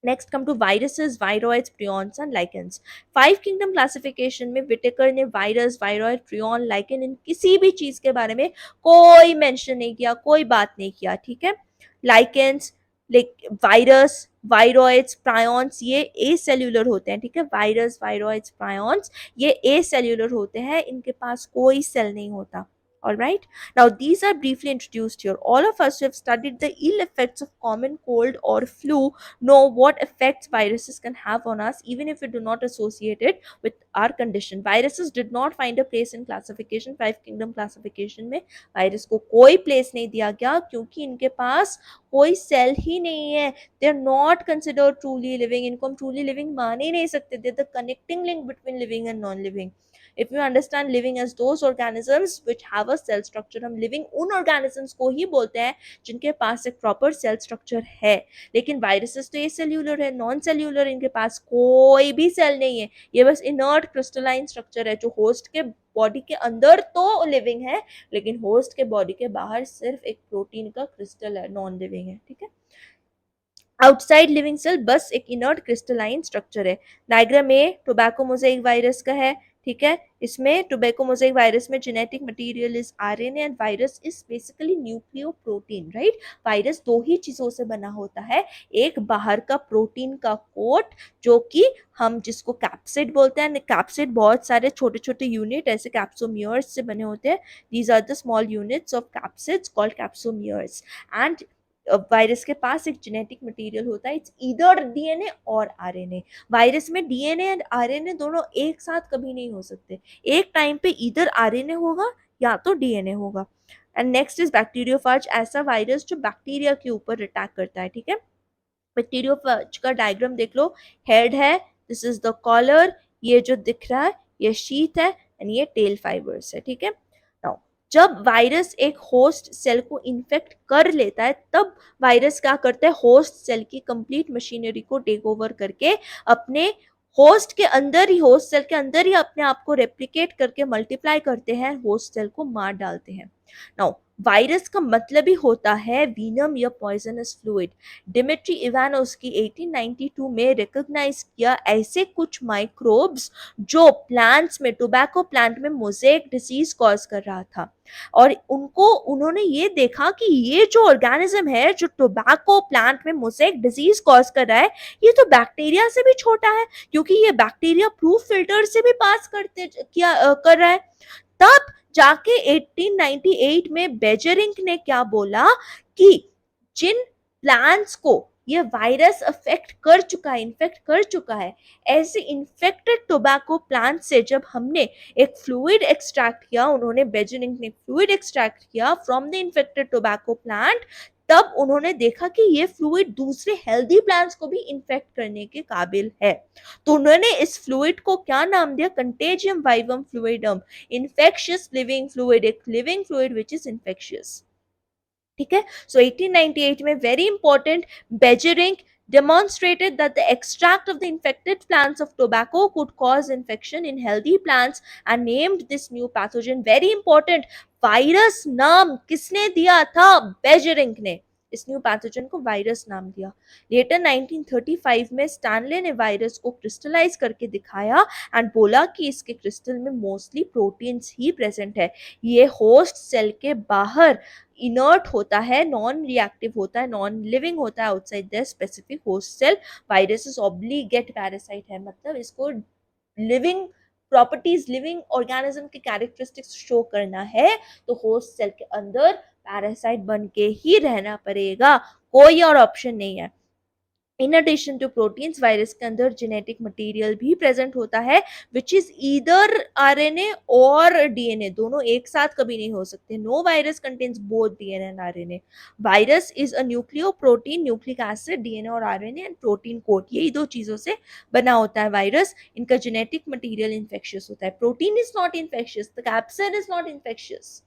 Next come to viruses, viroids, prions and lichens. 5 kingdom classification में Whittaker ने virus, viroid, prion, lichen, इन किसी भी चीज के बारे में कोई मेंशन नहीं किया, कोई बात नहीं किया. ठीक है, लाइकेंस, वायरस, वायरॉइड्स, प्रायॉन्स, ये ए सेल्यूलर होते हैं. ठीक है, वायरस, वायरॉइड्स, प्रायॉन्स ये ए सेल्यूलर होते हैं, इनके पास कोई सेल नहीं होता. All right, now these are briefly introduced here. All of us who have studied the ill effects of common cold or flu know what effects viruses can have on us, even if we do not associate it with our condition. Viruses did not find a place in classification, 5 kingdom classification में virus को कोई place नहीं दिया गया, क्योंकि इनके पास कोई cell ही नहीं है. They are not considered truly living. इनको हम ट्रूली लिविंग मान ही नहीं सकते. They the connecting link between living and non living. If you understand living as those organisms which have a cell structure, हम living उन organisms को ही बोलते हैं जिनके पास एक proper cell structure है. लेकिन viruses तो acellular है, non cellular, इनके पास कोई भी सेल नहीं है, ये बस inert crystalline structure है, जो host के बॉडी के अंदर तो लिविंग है, लेकिन होस्ट के बॉडी के बाहर सिर्फ एक प्रोटीन का क्रिस्टल है, नॉन लिविंग है. ठीक है, आउटसाइड लिविंग सेल बस एक इनर्ट क्रिस्टलाइन स्ट्रक्चर है. डायग्राम में टोबैको मोज़ेक वायरस का है. ठीक है, इसमें टोबैको मोज़ेक वायरस में genetic material is RNA and virus is basically nucleoprotein. Right, virus दो ही चीजों से बना होता है, एक बाहर का प्रोटीन का कोट जो कि हम जिसको कैप्सिड बोलते हैं. कैप्सिड बहुत सारे छोटे छोटे यूनिट ऐसे कैप्सोमियर्स से बने होते हैं. These are the small units of capsids called capsomeres. And virus के पास एक जेनेटिक मटेरियल होता है, इट्स ईदर डीएनए और आरएनए. वायरस में डीएनए एंड आरएनए दोनों एक साथ कभी नहीं हो सकते, एक टाइम पे ईदर आरएनए होगा या तो डीएनए होगा. एंड नेक्स्ट इज बैक्टीरियोफाज, ऐसा वायरस जो बैक्टीरिया के ऊपर अटैक करता है. ठीक है, बैक्टीरियोफाज का डायग्राम देख लो. हेड है, दिस इज द कॉलर, ये जो दिख रहा है ये शीथ है, एंड ये टेल फाइबर्स है. ठीक है, नाउ जब वायरस एक होस्ट सेल को इन्फेक्ट कर लेता है, तब वायरस क्या करता है? होस्ट सेल की कंप्लीट मशीनरी को टेक ओवर करके अपने होस्ट के अंदर ही, होस्ट सेल के अंदर ही अपने आप को रेप्लिकेट करके मल्टीप्लाई करते हैं, होस्ट सेल को मार डालते हैं। नाउ वायरस का मतलब ही होता है वीनम या पॉइजनस फ्लूइड। डिमिट्री इवानोव्स्की 1892 में रिकॉग्नाइज किया ऐसे कुछ माइक्रोब्स जो प्लांट्स में, टोबैको प्लांट में मोज़ेक डिसीज कॉज कर रहा था। और उन्होंने ये देखा कि ये जो ऑर्गेनिज्म है जो टोबैको प्लांट में मोज़ेक डिजीज कॉज कर रहा है, ये तो बैक्टीरिया से भी छोटा है, क्योंकि ये बैक्टीरिया प्रूफ फिल्टर से भी पास कर रहा है। तब जाके 1898 में बेजरिंग ने क्या बोला कि जिन प्लांट्स को ये वायरस अफेक्ट कर चुका है, इन्फेक्ट कर चुका है, ऐसे इन्फेक्टेड टोबैको प्लांट से जब हमने एक फ्लूइड एक्सट्रैक्ट किया, उन्होंने बेजरिंग ने फ्लूइड एक्सट्रैक्ट किया from the infected tobacco plant, तब उन्होंने देखा कि ये फ्लूइड दूसरे हेल्दी प्लांट्स को भी इन्फेक्ट करने के काबिल है। तो उन्होंने इस फ्लूइड को क्या नाम दिया? Contagium vivum fluidum, infectious living fluid, एक living fluid which is infectious. ठीक है, सो 1898 में very important, Beijerinck demonstrated that the extract of the infected plants of tobacco could cause infection in healthy plants and named this new pathogen, very important, virus नाम किसने दिया था? Beijerinck ने इस new pathogen को वायरस नाम दिया। Letter 1935 में स्टैनले ने वायरस को क्रिस्टलाइज करके दिखाया एंड बोला कि इसके क्रिस्टल में मोस्टली प्रोटीन्स ही प्रेजेंट है, ये होस्ट सेल के बाहर इनर्ट होता है, नॉन रिएक्टिव होता है, नॉन लिविंग होता है outside the specific host cell. Virus is obligate parasite है, मतलब इसको लिविंग प्रॉपर्टीज, लिविंग ऑर्गेनिज्म के कैरेक्टरिस्टिक्स शो करना है तो होस्ट सेल के अंदर पैरासाइट बन के ही रहना पड़ेगा, कोई और ऑप्शन नहीं है। In addition to proteins, virus के अंदर जेनेटिक मटेरियल भी प्रेजेंट होता है विच इज ईदर आरएनए और डीएनए, दोनों एक साथ कभी नहीं हो सकते। No virus contains both DNA and RNA. Virus is a nucleoprotein, nucleic acid, DNA और आरएनए एंड प्रोटीन कोड, यही दो चीजों से बना होता है वायरस। इनका जेनेटिक मटीरियल इन्फेक्शियस होता है। Protein is not infectious, the capsid is not infectious,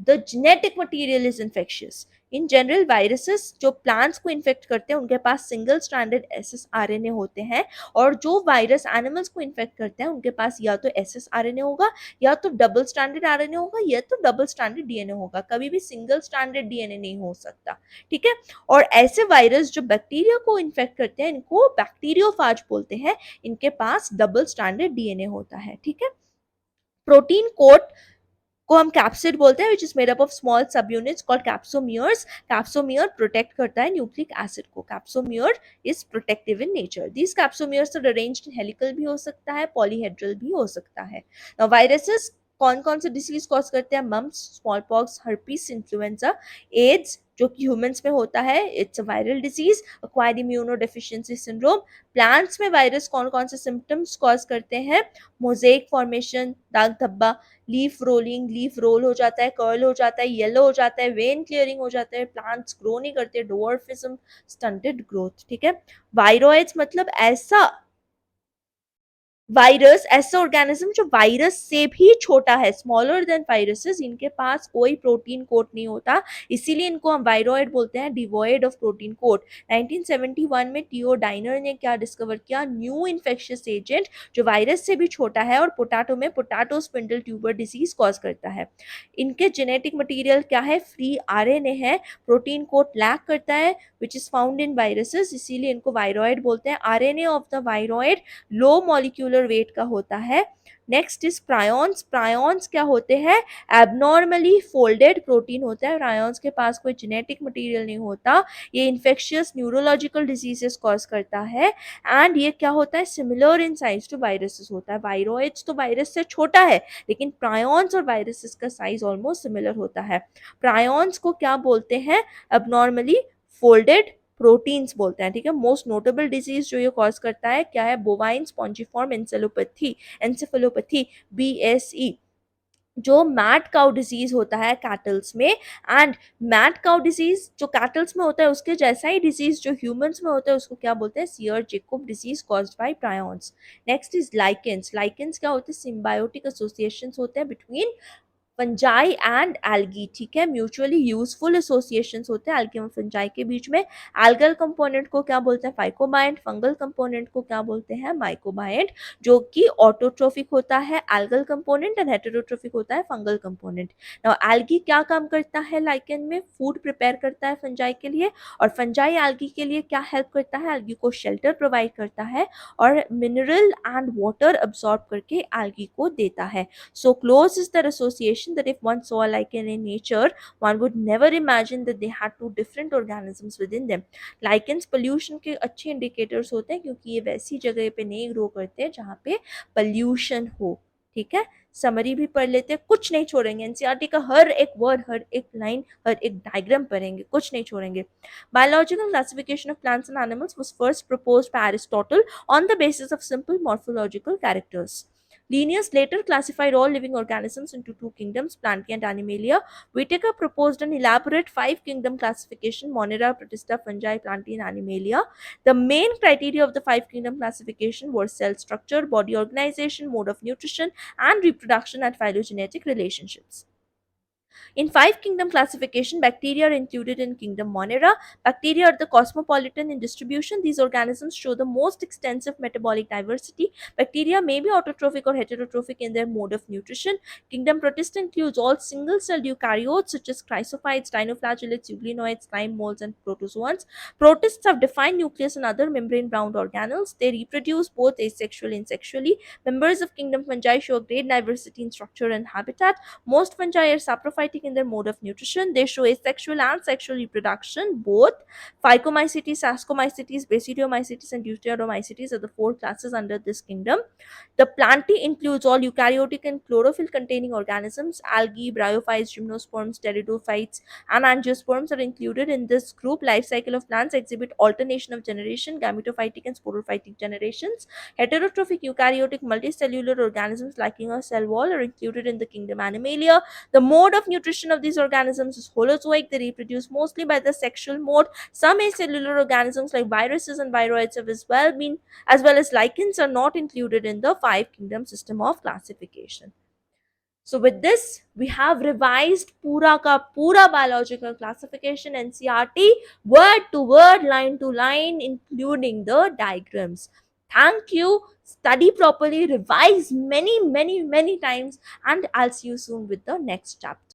the genetic material is infectious. In general viruses जो प्लांट्स को इन्फेक्ट करते हैं उनके पास सिंगल स्ट्रैंडेड एसएस आरएनए होते हैं, और जो वायरस एनिमल्स को इन्फेक्ट करते हैं उनके पास या तो एसएस आरएनए होगा, या तो डबल स्ट्रैंडेड आरएनए होगा, या तो डबल स्ट्रैंडेड डीएनए होगा, कभी भी सिंगल स्ट्रैंडेड डीएनए नहीं हो सकता। ठीक है, और ऐसे वायरस जो बैक्टीरिया को इन्फेक्ट करते हैं इनको बैक्टीरियोफाज बोलते हैं, इनके पास डबल स्ट्रैंडेड डीएनए होता है। ठीक है, प्रोटीन कोट को हम कैप्सिड बोलते हैं, which is made up of small subunits called capsomeres. Capsomere protect करता है न्यूक्लिक एसिड को, capsomere is protective in nature. These capsomeres are arranged in helical भी हो सकता है, पॉलीहेड्रल भी हो सकता है। नाउ वायरसेस कौन कौन से डिसीज कॉज करते हैं? Mumps, smallpox, herpes, influenza, AIDS जो कि ह्यूमंस में होता है, it's a viral disease, acquired immunodeficiency syndrome. Plants में वायरस कौन कौन से सिम्टम्स कॉज करते हैं? मोज़ेक फॉर्मेशन, दाग धब्बा, लीफ रोलिंग, लीफ रोल हो जाता है, कर्ल हो जाता है, येलो हो जाता है, वेन क्लियरिंग हो जाता है, प्लांट्स ग्रो नहीं करते, डोवर्फिज्म, स्टंटेड ग्रोथ। ठीक है, वायरोइड्स मतलब ऐसा वायरस, ऐसा ऑर्गेनिज्म जो वायरस से भी छोटा है, स्मॉलर देन वायरसेस, इनके पास कोई प्रोटीन कोट नहीं होता, इसीलिए इनको हम वायरोइड बोलते हैं, डिवॉइड ऑफ प्रोटीन कोट। 1971 में टीओ डाइनर ने क्या डिस्कवर किया? न्यू इन्फेक्शियस एजेंट जो वायरस से भी छोटा है और पोटैटो में potato spindle tuber disease cause करता है। इनके जेनेटिक मटीरियल क्या है? फ्री आरएनए है, प्रोटीन कोट लैक करता है which is found in viruses, इसीलिए इनको वायरोइड बोलते हैं। RNA of the viroid low molecular weight का होता है। Next is prions. प्रायोन्स क्या होते हैं? एबनॉर्मली फोल्डेड प्रोटीन होता है। प्रायोन्स के पास कोई जेनेटिक मटेरियल नहीं होता, ये इन्फेक्शियस न्यूरोलॉजिकल डिजीजेस कॉज करता है, एंड ये क्या होता है? Similar in size to viruses होता है। वायरोइड्स तो वायरस से छोटा है, लेकिन प्रायोन्स और वायरसेस का साइज ऑलमोस्ट सिमिलर होता है। प्रायोन्स को क्या बोलते हैं? एबनॉर्मली फोल्डेड प्रोटीन्स बोलते हैं। ठीक है, मोस्ट नोटेबल डिजीज जो ये कॉज करता है क्या है? बोवाइन स्पॉन्जिफॉर्म एंसेफेलोपैथी, बीएसई, जो मैड काउ डिजीज होता है कैटल्स में, एंड मैड काउ डिजीज जो कैटल्स में होता है उसके जैसा ही डिजीज जो ह्यूमंस में होता है उसको क्या बोलते हैं? सियर Jakob disease caused by prions. Next is lichens. Lichens क्या होते हैं? सिम्बायोटिक एसोसिएशंस होते हैं बिटवीन फंजाई एंड एल्गी, ठीक है, म्यूचुअली यूजफुल एसोसिएशंस होते हैं एल्गी और फंजाई के बीच में। एल्गल कंपोनेंट को क्या बोलते हैं, फाइकोबायंट। फंगल कंपोनेंट को क्या बोलते हैं, माइकोबायंट, जो कि ऑटोट्रोफिक होता है एल्गल कंपोनेंट एंड हेटेरोट्रोफिक होता है फंगल कंपोनेंट। नाउ एल्गी क्या काम करता है लाइकेन में, फूड प्रिपेयर करता है फंजाई के लिए, और फंजाई एल्गी के लिए क्या हेल्प करता है, एल्गी को शेल्टर प्रोवाइड करता है और मिनरल एंड वाटर अब्सॉर्ब करके एल्गी को देता है। So close is the association that if one saw a lichen in nature, one would never imagine that they had two different organisms within them. Lichens pollution के अच्छे indicators होते हैं क्योंकि ये वैसी जगह पे नहीं ग्रो करते हैं जहाँ पे pollution हो, ठीक है। समरी भी पढ़ लेते हैं, कुछ नहीं छोड़ेंगे, एनसीईआरटी का हर एक वर्ड, हर एक लाइन, हर एक डायग्राम पढ़ेंगे, कुछ नहीं छोड़ेंगे। Biological classification of plants and animals was first proposed by Aristotle on the basis of simple morphological characters. Linnaeus later classified all living organisms into two kingdoms, Plantae and Animalia. Whitaker proposed an elaborate five-kingdom classification, Monera, Protista, Fungi, Plantae, and Animalia. The main criteria of the five-kingdom classification were cell structure, body organization, mode of nutrition, and reproduction and phylogenetic relationships. In five kingdom classification, bacteria are included in kingdom Monera. Bacteria are the cosmopolitan in distribution. These organisms show the most extensive metabolic diversity. Bacteria may be autotrophic or heterotrophic in their mode of nutrition. Kingdom Protista includes all single-celled eukaryotes such as chrysophytes, dinoflagellates, euglenoids, slime molds, and protozoans. Protists have defined nucleus and other membrane-bound organelles. They reproduce both asexually and sexually. Members of kingdom Fungi show a great diversity in structure and habitat. Most fungi are saprophytic in their mode of nutrition. They show asexual and sexual reproduction, both. Phycomycetes, Ascomycetes, Basidiomycetes, and Deuteromycetes are the four classes under this kingdom. The Plantae includes all eukaryotic and chlorophyll-containing organisms. Algae, bryophytes, gymnosperms, pteridophytes, and angiosperms are included in this group. Life cycle of plants exhibit alternation of generation, gametophytic and sporophytic generations. Heterotrophic eukaryotic multicellular organisms lacking a cell wall are included in the kingdom Animalia. The mode of nutrition of these organisms is holozoic. They reproduce mostly by the sexual mode. Some acellular organisms like viruses and viroids have as well as lichens are not included in the five kingdom system of classification. So with this, we have revised pura ka pura biological classification NCERT word to word, line to line, including the diagrams. Thank you. Study properly, revise many times, and I'll see you soon with the next chapter.